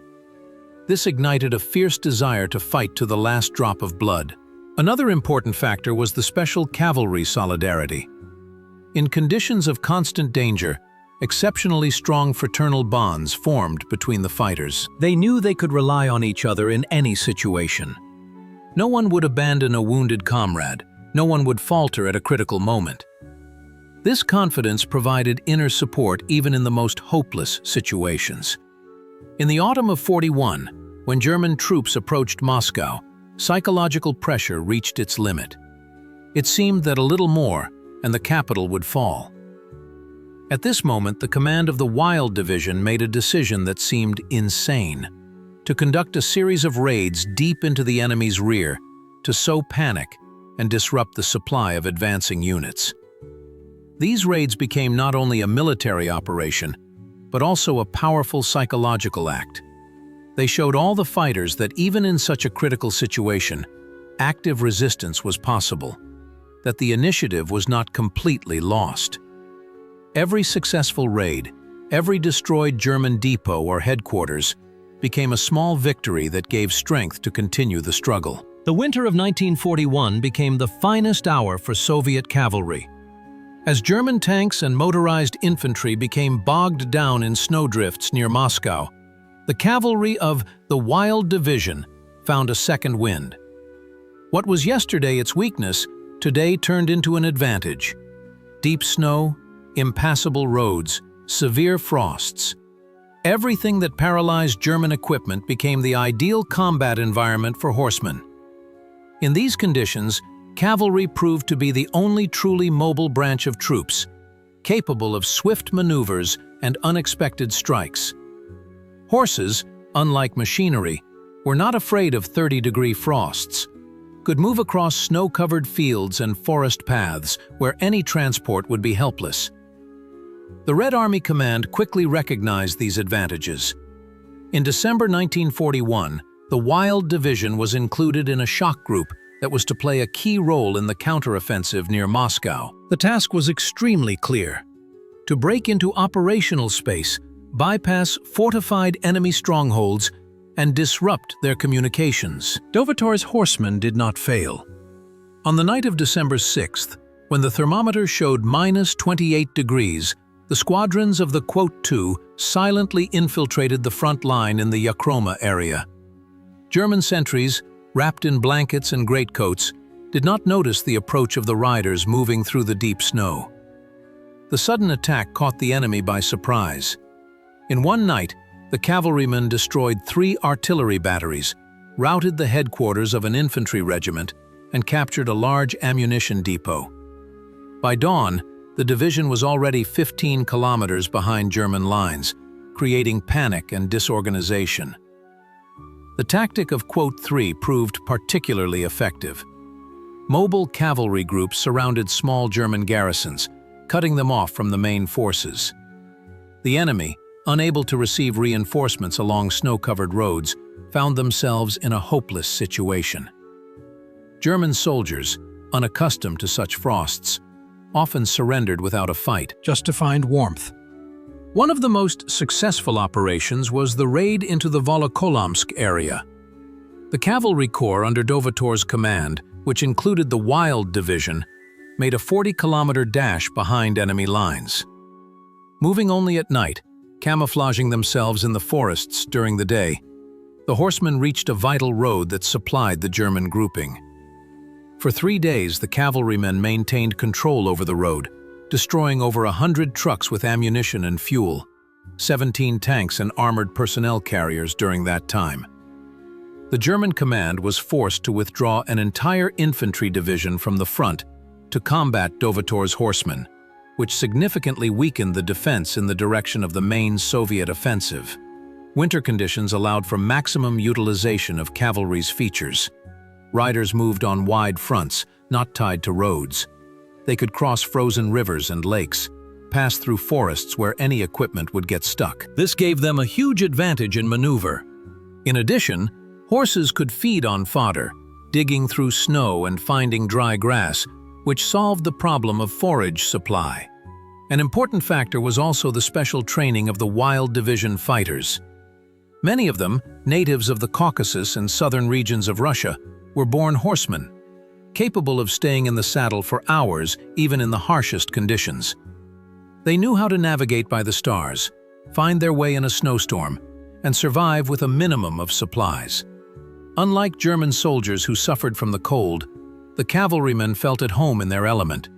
Speaker 1: This ignited a fierce desire to fight to the last drop of blood. Another important factor was the special cavalry solidarity. In conditions of constant danger, exceptionally strong fraternal bonds formed between the fighters. They knew they could rely on each other in any situation. No one would abandon a wounded comrade. No one would falter at a critical moment. This confidence provided inner support even in the most hopeless situations. In the autumn of '41, when German troops approached Moscow, psychological pressure reached its limit. It seemed that a little more, and the capital would fall. At this moment, the command of the Wild Division made a decision that seemed insane: to conduct a series of raids deep into the enemy's rear, to sow panic and disrupt the supply of advancing units. These raids became not only a military operation, but also a powerful psychological act. They showed all the fighters that even in such a critical situation, active resistance was possible, that the initiative was not completely lost. Every successful raid, every destroyed German depot or headquarters, became a small victory that gave strength to continue the struggle. The winter of 1941 became the finest hour for Soviet cavalry. As German tanks and motorized infantry became bogged down in snowdrifts near Moscow, the cavalry of the Wild Division found a second wind. What was yesterday its weakness, today turned into an advantage. Deep snow, impassable roads, severe frosts. Everything that paralyzed German equipment became the ideal combat environment for horsemen. In these conditions, cavalry proved to be the only truly mobile branch of troops, capable of swift maneuvers and unexpected strikes. Horses, unlike machinery, were not afraid of 30-degree frosts, could move across snow-covered fields and forest paths where any transport would be helpless. The Red Army Command quickly recognized these advantages. In December 1941, the Wild Division was included in a shock group that was to play a key role in the counteroffensive near Moscow. The task was extremely clear: to break into operational space, bypass fortified enemy strongholds, and disrupt their communications. Dovator's horsemen did not fail. On the night of December 6th, when the thermometer showed -28 degrees, the squadrons of the "2" silently infiltrated the front line in the Yakroma area. German sentries, wrapped in blankets and greatcoats, did not notice the approach of the riders moving through the deep snow. The sudden attack caught the enemy by surprise. In one night, the cavalrymen destroyed 3 artillery batteries, routed the headquarters of an infantry regiment, and captured a large ammunition depot. By dawn, the division was already 15 kilometers behind German lines, creating panic and disorganization. The tactic of Quote 3 proved particularly effective. Mobile cavalry groups surrounded small German garrisons, cutting them off from the main forces. The enemy, unable to receive reinforcements along snow-covered roads, found themselves in a hopeless situation. German soldiers, unaccustomed to such frosts, often surrendered without a fight, just to find warmth. One of the most successful operations was the raid into the Volokolamsk area. The cavalry corps under Dovator's command, which included the Wild Division, made a 40-kilometer dash behind enemy lines. Moving only at night, camouflaging themselves in the forests during the day, the horsemen reached a vital road that supplied the German grouping. For 3 days, the cavalrymen maintained control over the road, destroying over 100 trucks with ammunition and fuel, 17 tanks and armored personnel carriers during that time. The German command was forced to withdraw an entire infantry division from the front to combat Dovator's horsemen, which significantly weakened the defense in the direction of the main Soviet offensive. Winter conditions allowed for maximum utilization of cavalry's features. Riders moved on wide fronts, not tied to roads. They could cross frozen rivers and lakes, pass through forests where any equipment would get stuck. This gave them a huge advantage in maneuver. In addition, horses could feed on fodder, digging through snow and finding dry grass, which solved the problem of forage supply. An important factor was also the special training of the Wild Division fighters. Many of them, natives of the Caucasus and southern regions of Russia, were born horsemen, capable of staying in the saddle for hours even in the harshest conditions. They knew how to navigate by the stars, find their way in a snowstorm, and survive with a minimum of supplies. Unlike German soldiers who suffered from the cold, the cavalrymen felt at home in their element.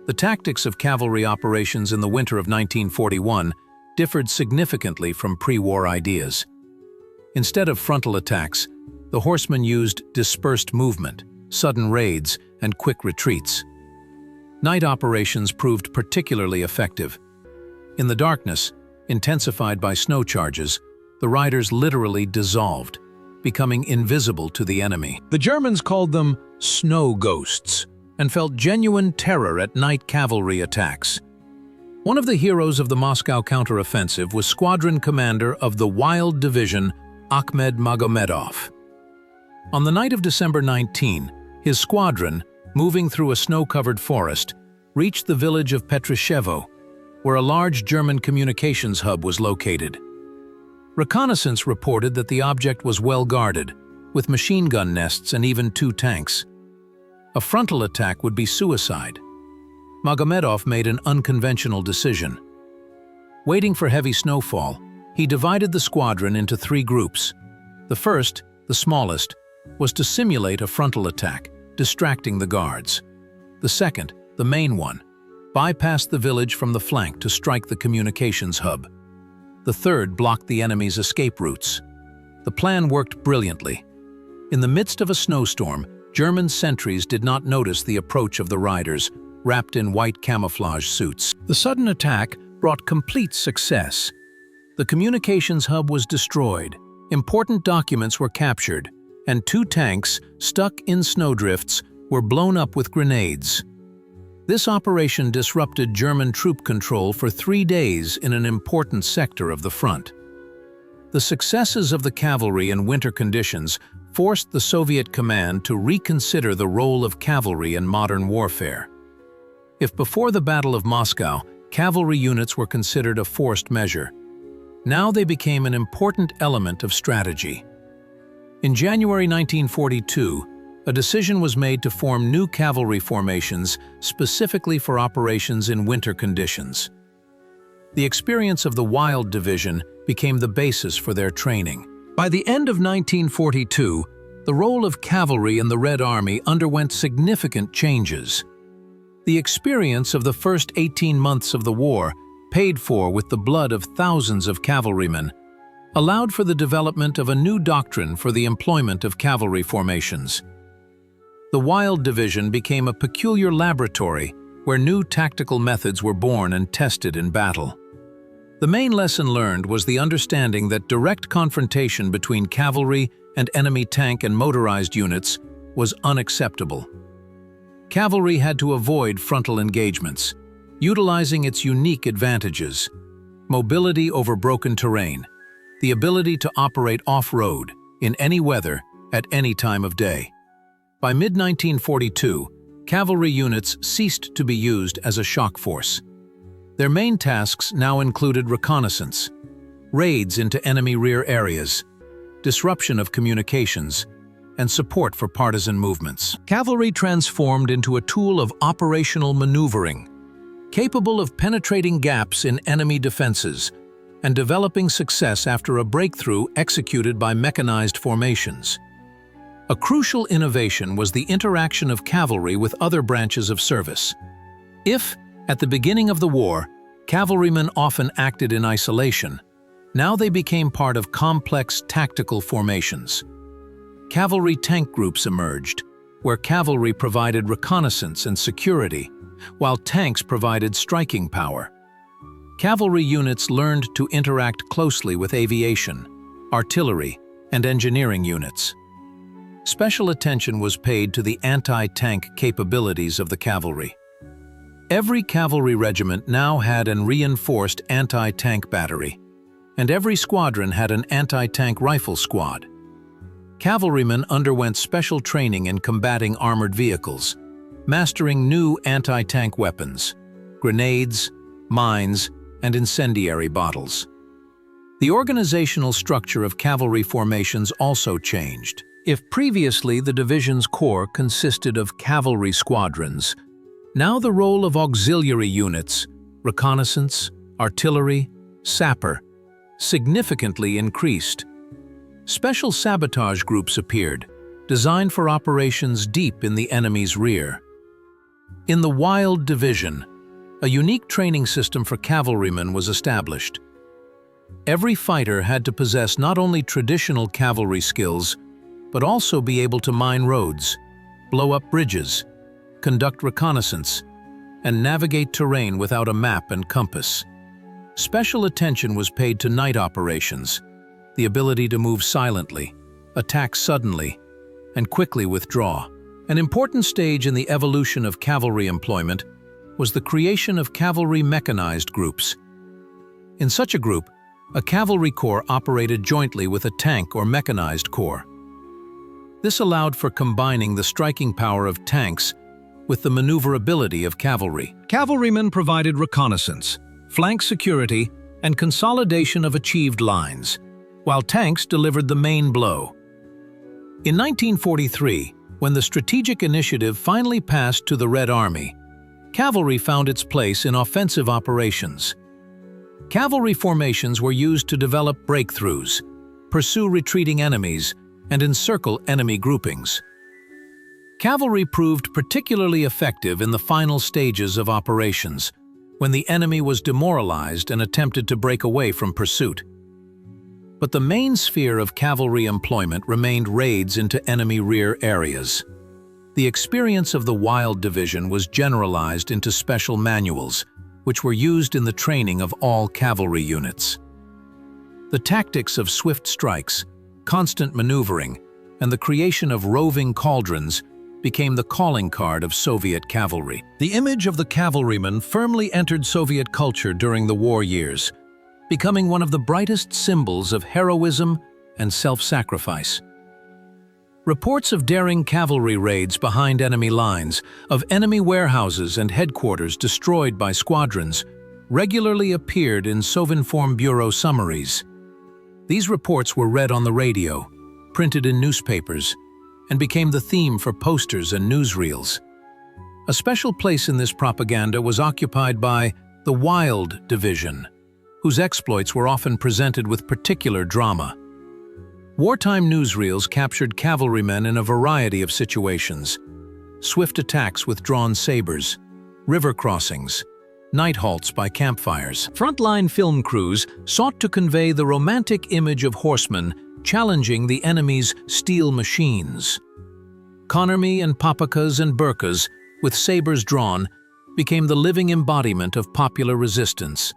Speaker 1: The tactics of cavalry operations in the winter of 1941 differed significantly from pre-war ideas. Instead of frontal attacks, the horsemen used dispersed movement, sudden raids, and quick retreats. Night operations proved particularly effective. In the darkness, intensified by snow charges, the riders literally dissolved, becoming invisible to the enemy. The Germans called them snow ghosts and felt genuine terror at night cavalry attacks. One of the heroes of the Moscow counteroffensive was squadron commander of the Wild Division, Akhmed Magomedov. On the night of December 19, his squadron, moving through a snow-covered forest, reached the village of Petrushevo, where a large German communications hub was located. Reconnaissance reported that the object was well guarded, with machine gun nests and even 2 tanks. A frontal attack would be suicide. Magomedov made an unconventional decision. Waiting for heavy snowfall, he divided the squadron into 3 groups. The first, the smallest, was to simulate a frontal attack, distracting the guards. The second, the main one, bypassed the village from the flank to strike the communications hub. The third blocked the enemy's escape routes. The plan worked brilliantly. In the midst of a snowstorm, German sentries did not notice the approach of the riders, wrapped in white camouflage suits. The sudden attack brought complete success. The communications hub was destroyed, important documents were captured, and 2 tanks, stuck in snowdrifts, were blown up with grenades. This operation disrupted German troop control for 3 days in an important sector of the front. The successes of the cavalry in winter conditions forced the Soviet command to reconsider the role of cavalry in modern warfare. If before the Battle of Moscow, cavalry units were considered a forced measure, now they became an important element of strategy. In January 1942, a decision was made to form new cavalry formations specifically for operations in winter conditions. The experience of the Wild Division became the basis for their training. By the end of 1942, the role of cavalry in the Red Army underwent significant changes. The experience of the first 18 months of the war, paid for with the blood of thousands of cavalrymen, allowed for the development of a new doctrine for the employment of cavalry formations. The Wild Division became a peculiar laboratory where new tactical methods were born and tested in battle. The main lesson learned was the understanding that direct confrontation between cavalry and enemy tank and motorized units was unacceptable. Cavalry had to avoid frontal engagements, utilizing its unique advantages: mobility over broken terrain, the ability to operate off-road, in any weather, at any time of day. By mid-1942, cavalry units ceased to be used as a shock force. Their main tasks now included reconnaissance, raids into enemy rear areas, disruption of communications, and support for partisan movements. Cavalry transformed into a tool of operational maneuvering, capable of penetrating gaps in enemy defenses and developing success after a breakthrough executed by mechanized formations. A crucial innovation was the interaction of cavalry with other branches of service. If, at the beginning of the war, cavalrymen often acted in isolation, now they became part of complex tactical formations. Cavalry tank groups emerged, where cavalry provided reconnaissance and security, while tanks provided striking power. Cavalry units learned to interact closely with aviation, artillery, and engineering units. Special attention was paid to the anti-tank capabilities of the cavalry. Every cavalry regiment now had a reinforced anti-tank battery, and every squadron had an anti-tank rifle squad. Cavalrymen underwent special training in combating armored vehicles, mastering new anti-tank weapons, grenades, mines, and incendiary bottles. The organizational structure of cavalry formations also changed. If previously the division's corps consisted of cavalry squadrons, now the role of auxiliary units, reconnaissance, artillery, sapper, significantly increased. Special sabotage groups appeared, designed for operations deep in the enemy's rear. In the Wild Division, a unique training system for cavalrymen was established. Every fighter had to possess not only traditional cavalry skills, but also be able to mine roads, blow up bridges, conduct reconnaissance, and navigate terrain without a map and compass. Special attention was paid to night operations, the ability to move silently, attack suddenly, and quickly withdraw. An important stage in the evolution of cavalry employment was the creation of cavalry mechanized groups. In such a group, a cavalry corps operated jointly with a tank or mechanized corps. This allowed for combining the striking power of tanks with the maneuverability of cavalry. Cavalrymen provided reconnaissance, flank security, and consolidation of achieved lines, while tanks delivered the main blow. In 1943, when the strategic initiative finally passed to the Red Army, cavalry found its place in offensive operations. Cavalry formations were used to develop breakthroughs, pursue retreating enemies, and encircle enemy groupings. Cavalry proved particularly effective in the final stages of operations, when the enemy was demoralized and attempted to break away from pursuit. But the main sphere of cavalry employment remained raids into enemy rear areas. The experience of the Wild Division was generalized into special manuals, which were used in the training of all cavalry units. The tactics of swift strikes, constant maneuvering, and the creation of roving cauldrons became the calling card of Soviet cavalry. The image of the cavalryman firmly entered Soviet culture during the war years, becoming one of the brightest symbols of heroism and self-sacrifice. Reports of daring cavalry raids behind enemy lines, of enemy warehouses and headquarters destroyed by squadrons, regularly appeared in Sovinform Bureau summaries. These reports were read on the radio, printed in newspapers, and became the theme for posters and newsreels. A special place in this propaganda was occupied by the Wild Division, whose exploits were often presented with particular drama. Wartime newsreels captured cavalrymen in a variety of situations: swift attacks with drawn sabers, river crossings, night halts by campfires. Frontline film crews sought to convey the romantic image of horsemen challenging the enemy's steel machines. Konarmi and papakas and burkas, with sabers drawn, became the living embodiment of popular resistance,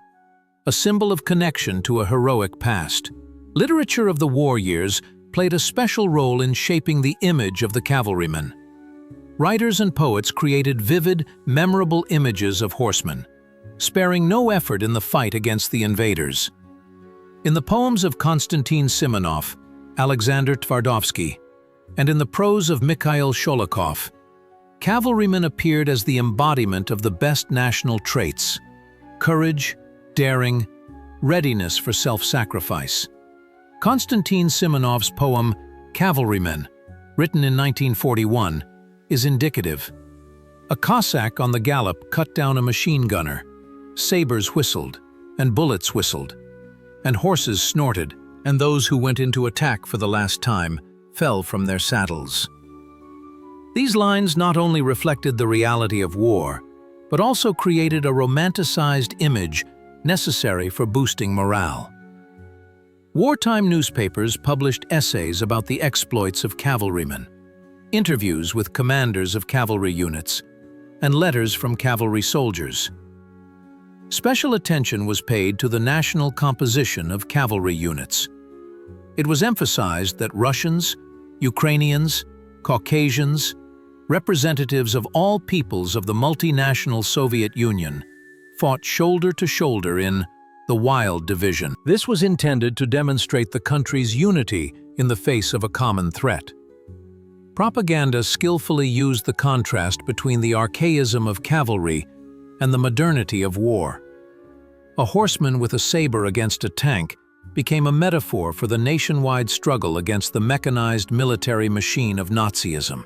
Speaker 1: a symbol of connection to a heroic past. Literature of the war years played a special role in shaping the image of the cavalryman. Writers and poets created vivid, memorable images of horsemen, sparing no effort in the fight against the invaders. In the poems of Konstantin Simonov, Alexander Twardowski, and in the prose of Mikhail Sholokhov, cavalrymen appeared as the embodiment of the best national traits: courage, daring, readiness for self-sacrifice. Konstantin Simonov's poem, Cavalrymen, written in 1941, is indicative. A Cossack on the gallop cut down a machine gunner. Sabers whistled, and bullets whistled, and horses snorted, and those who went into attack for the last time fell from their saddles. These lines not only reflected the reality of war, but also created a romanticized image necessary for boosting morale. Wartime newspapers published essays about the exploits of cavalrymen, interviews with commanders of cavalry units, and letters from cavalry soldiers. Special attention was paid to the national composition of cavalry units. It was emphasized that Russians, Ukrainians, Caucasians, representatives of all peoples of the multinational Soviet Union, fought shoulder to shoulder in the Wild Division. This was intended to demonstrate the country's unity in the face of a common threat. Propaganda skillfully used the contrast between the archaism of cavalry and the modernity of war. A horseman with a saber against a tank became a metaphor for the nationwide struggle against the mechanized military machine of Nazism.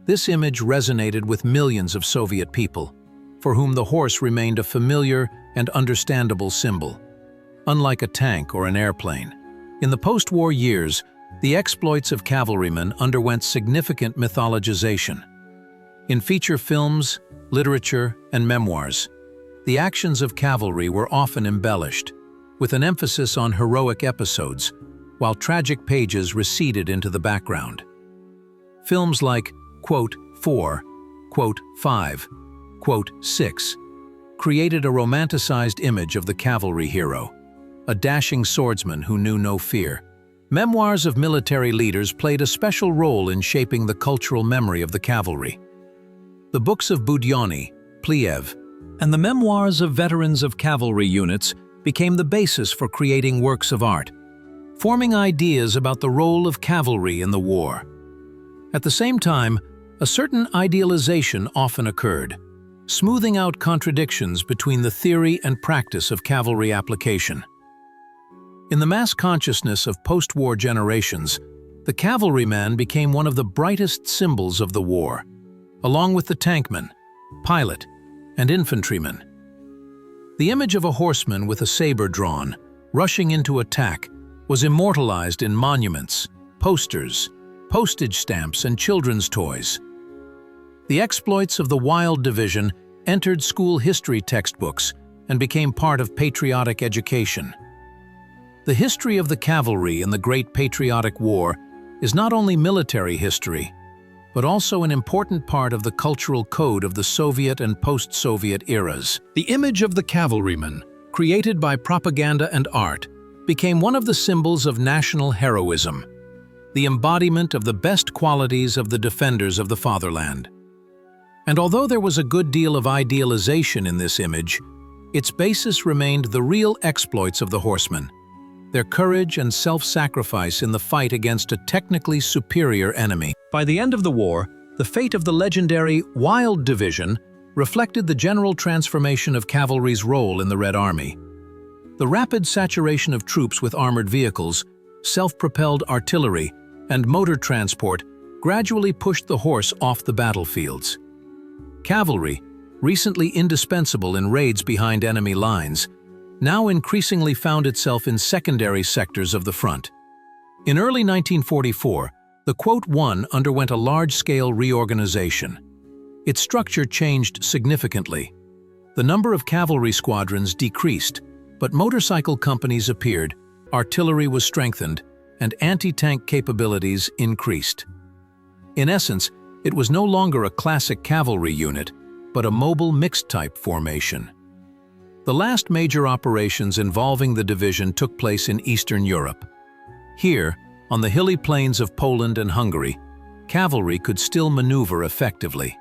Speaker 1: This image resonated with millions of Soviet people, for whom the horse remained a familiar and understandable symbol, unlike a tank or an airplane. In the post-war years, the exploits of cavalrymen underwent significant mythologization. In feature films, literature, and memoirs, the actions of cavalry were often embellished, with an emphasis on heroic episodes, while tragic pages receded into the background. Films like Quote 4, Quote 5, Quote 6 created a romanticized image of the cavalry hero, a dashing swordsman who knew no fear. Memoirs of military leaders played a special role in shaping the cultural memory of the cavalry. The books of Budyonny, Pliev, and the memoirs of veterans of cavalry units became the basis for creating works of art, forming ideas about the role of cavalry in the war. At the same time, a certain idealization often occurred, smoothing out contradictions between the theory and practice of cavalry application. In the mass consciousness of post-war generations, the cavalryman became one of the brightest symbols of the war, along with the tankman, pilot, and infantryman. The image of a horseman with a saber drawn, rushing into attack, was immortalized in monuments, posters, postage stamps, and children's toys. The exploits of the Wild Division entered school history textbooks and became part of patriotic education. The history of the cavalry in the Great Patriotic War is not only military history, but also an important part of the cultural code of the Soviet and post-Soviet eras. The image of the cavalryman, created by propaganda and art, became one of the symbols of national heroism, the embodiment of the best qualities of the defenders of the fatherland. And although there was a good deal of idealization in this image, its basis remained the real exploits of the horsemen, their courage and self-sacrifice in the fight against a technically superior enemy. By the end of the war, the fate of the legendary Wild Division reflected the general transformation of cavalry's role in the Red Army. The rapid saturation of troops with armored vehicles, self-propelled artillery, and motor transport gradually pushed the horse off the battlefields. Cavalry, recently indispensable in raids behind enemy lines, now increasingly found itself in secondary sectors of the front. In early 1944, the Quote 1 underwent a large-scale reorganization. Its structure changed significantly. The number of cavalry squadrons decreased, but motorcycle companies appeared, artillery was strengthened, and anti-tank capabilities increased. In essence, it was no longer a classic cavalry unit, but a mobile mixed-type formation. The last major operations involving the division took place in Eastern Europe. Here, on the hilly plains of Poland and Hungary, cavalry could still maneuver effectively.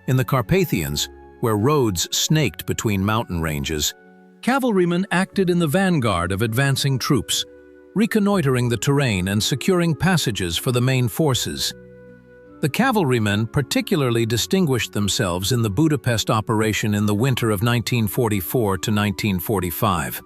Speaker 1: In the Carpathians, where roads snaked between mountain ranges, cavalrymen acted in the vanguard of advancing troops, reconnoitering the terrain and securing passages for the main forces. The cavalrymen particularly distinguished themselves in the Budapest operation in the winter of 1944 to 1945.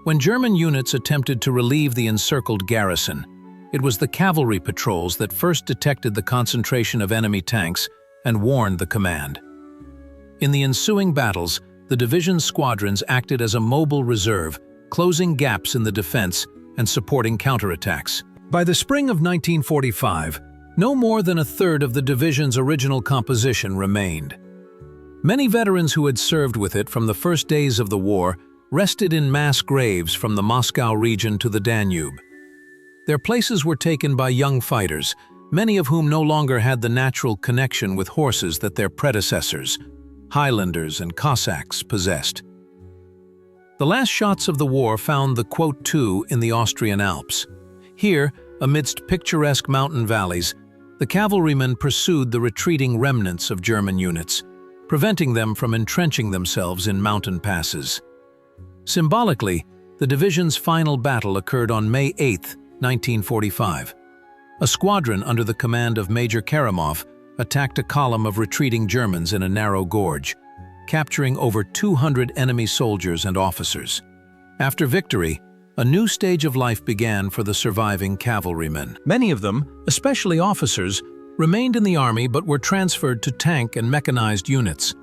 Speaker 1: When German units attempted to relieve the encircled garrison, it was the cavalry patrols that first detected the concentration of enemy tanks and warned the command. In the ensuing battles, the division's squadrons acted as a mobile reserve, closing gaps in the defense and supporting counterattacks. By the spring of 1945, no more than a third of the division's original composition remained. Many veterans who had served with it from the first days of the war rested in mass graves from the Moscow region to the Danube. Their places were taken by young fighters, many of whom no longer had the natural connection with horses that their predecessors, Highlanders and Cossacks, possessed. The last shots of the war found the Quote 2 in the Austrian Alps. Here, amidst picturesque mountain valleys, the cavalrymen pursued the retreating remnants of German units, preventing them from entrenching themselves in mountain passes. Symbolically, the division's final battle occurred on May 8, 1945. A squadron under the command of Major Karamov attacked a column of retreating Germans in a narrow gorge, capturing over 200 enemy soldiers and officers. After victory, a new stage of life began for the surviving cavalrymen. Many of them, especially officers, remained in the army but were transferred to tank and mechanized units.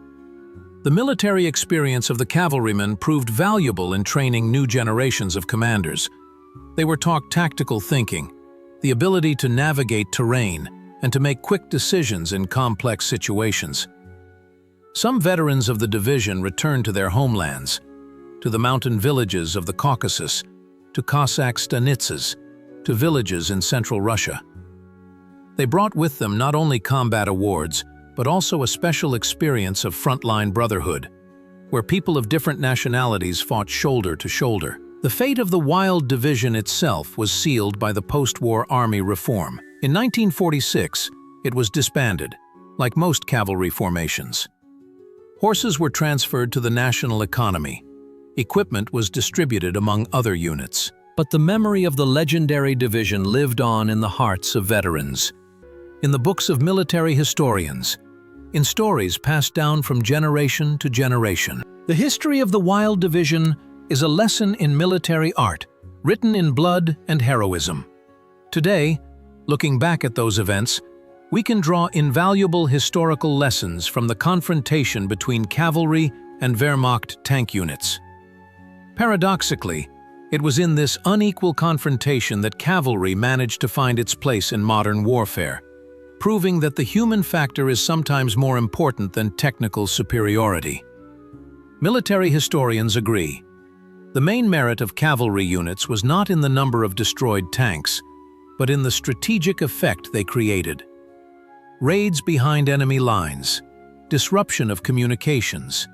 Speaker 1: The military experience of the cavalrymen proved valuable in training new generations of commanders. They were taught tactical thinking, the ability to navigate terrain, and to make quick decisions in complex situations. Some veterans of the division returned to their homelands, to the mountain villages of the Caucasus, to Cossack stanitsas, to villages in central Russia. They brought with them not only combat awards, but also a special experience of frontline brotherhood, where people of different nationalities fought shoulder to shoulder. The fate of the Wild Division itself was sealed by the post-war army reform. In 1946, it was disbanded, like most cavalry formations. Horses were transferred to the national economy. Equipment was distributed among other units. But the memory of the legendary division lived on in the hearts of veterans, in the books of military historians, in stories passed down from generation to generation. The history of the Wild Division is a lesson in military art, written in blood and heroism. Today, looking back at those events, we can draw invaluable historical lessons from the confrontation between cavalry and Wehrmacht tank units. Paradoxically, it was in this unequal confrontation that cavalry managed to find its place in modern warfare, proving that the human factor is sometimes more important than technical superiority. Military historians agree. The main merit of cavalry units was not in the number of destroyed tanks, but in the strategic effect they created. Raids behind enemy lines, disruption of communications,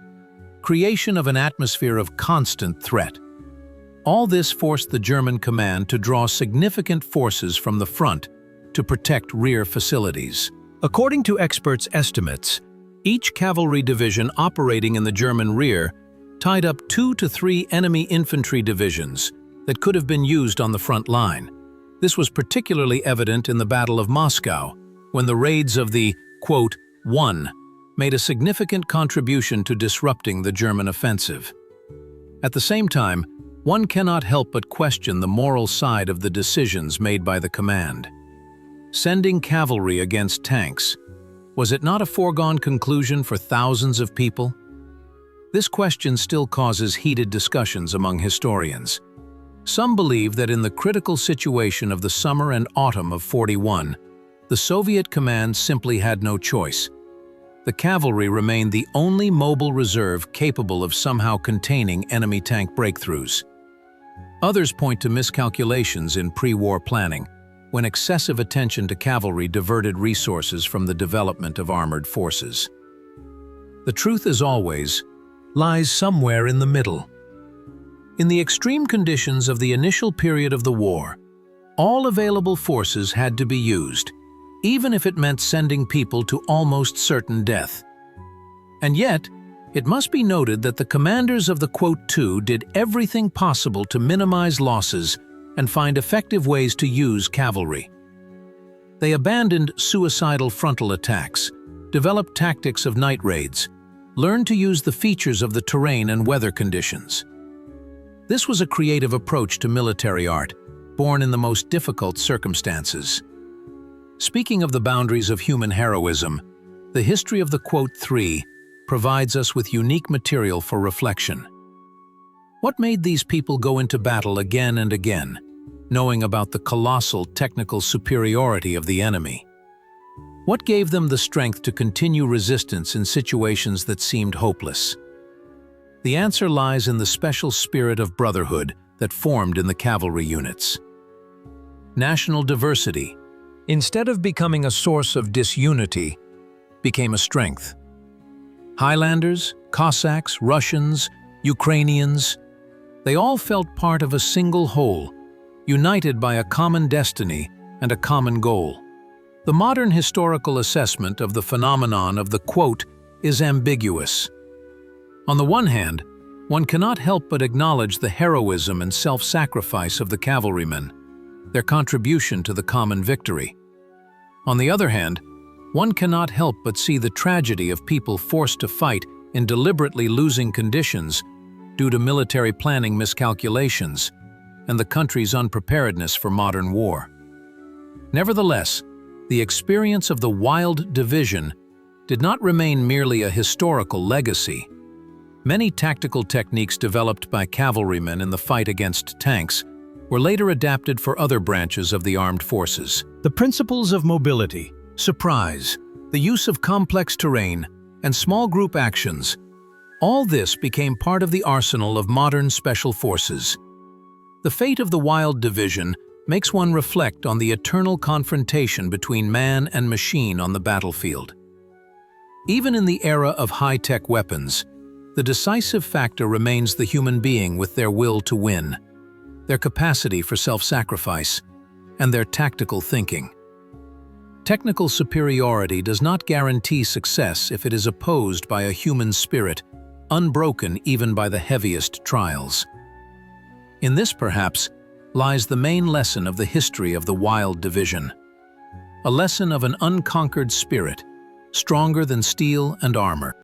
Speaker 1: creation of an atmosphere of constant threat. All this forced the German command to draw significant forces from the front to protect rear facilities. According to experts' estimates, each cavalry division operating in the German rear tied up 2 to 3 enemy infantry divisions that could have been used on the front line. This was particularly evident in the Battle of Moscow, when the raids of the, quote, 1 made a significant contribution to disrupting the German offensive. At the same time, one cannot help but question the moral side of the decisions made by the command. Sending cavalry against tanks, was it not a foregone conclusion for thousands of people? This question still causes heated discussions among historians. Some believe that in the critical situation of the summer and autumn of '41, the Soviet command simply had no choice. The cavalry remained the only mobile reserve capable of somehow containing enemy tank breakthroughs. Others point to miscalculations in pre-war planning, when excessive attention to cavalry diverted resources from the development of armored forces. The truth, as always, lies somewhere in the middle. In the extreme conditions of the initial period of the war, all available forces had to be used, even if it meant sending people to almost certain death. And yet, it must be noted that the commanders of the "2" did everything possible to minimize losses and find effective ways to use cavalry. They abandoned suicidal frontal attacks, developed tactics of night raids, learned to use the features of the terrain and weather conditions. This was a creative approach to military art, born in the most difficult circumstances. Speaking of the boundaries of human heroism, the history of the "3" provides us with unique material for reflection. What made these people go into battle again and again, knowing about the colossal technical superiority of the enemy? What gave them the strength to continue resistance in situations that seemed hopeless? The answer lies in the special spirit of brotherhood that formed in the cavalry units. National diversity, instead of becoming a source of disunity, became a strength. Highlanders, Cossacks, Russians, Ukrainians, they all felt part of a single whole, united by a common destiny and a common goal. The modern historical assessment of the phenomenon of the is ambiguous. On the one hand, one cannot help but acknowledge the heroism and self-sacrifice of the cavalrymen, their contribution to the common victory. On the other hand, one cannot help but see the tragedy of people forced to fight in deliberately losing conditions due to military planning miscalculations and the country's unpreparedness for modern war. Nevertheless, the experience of the Wild Division did not remain merely a historical legacy. Many tactical techniques developed by cavalrymen in the fight against tanks were later adapted for other branches of the armed forces. The principles of mobility, surprise, the use of complex terrain, and small group actions, all this became part of the arsenal of modern special forces. The fate of the Wild Division makes one reflect on the eternal confrontation between man and machine on the battlefield. Even in the era of high-tech weapons, the decisive factor remains the human being with their will to win, their capacity for self-sacrifice, and their tactical thinking. Technical superiority does not guarantee success if it is opposed by a human spirit, unbroken even by the heaviest trials. In this, perhaps, lies the main lesson of the history of the Wild Division. A lesson of an unconquered spirit, stronger than steel and armor.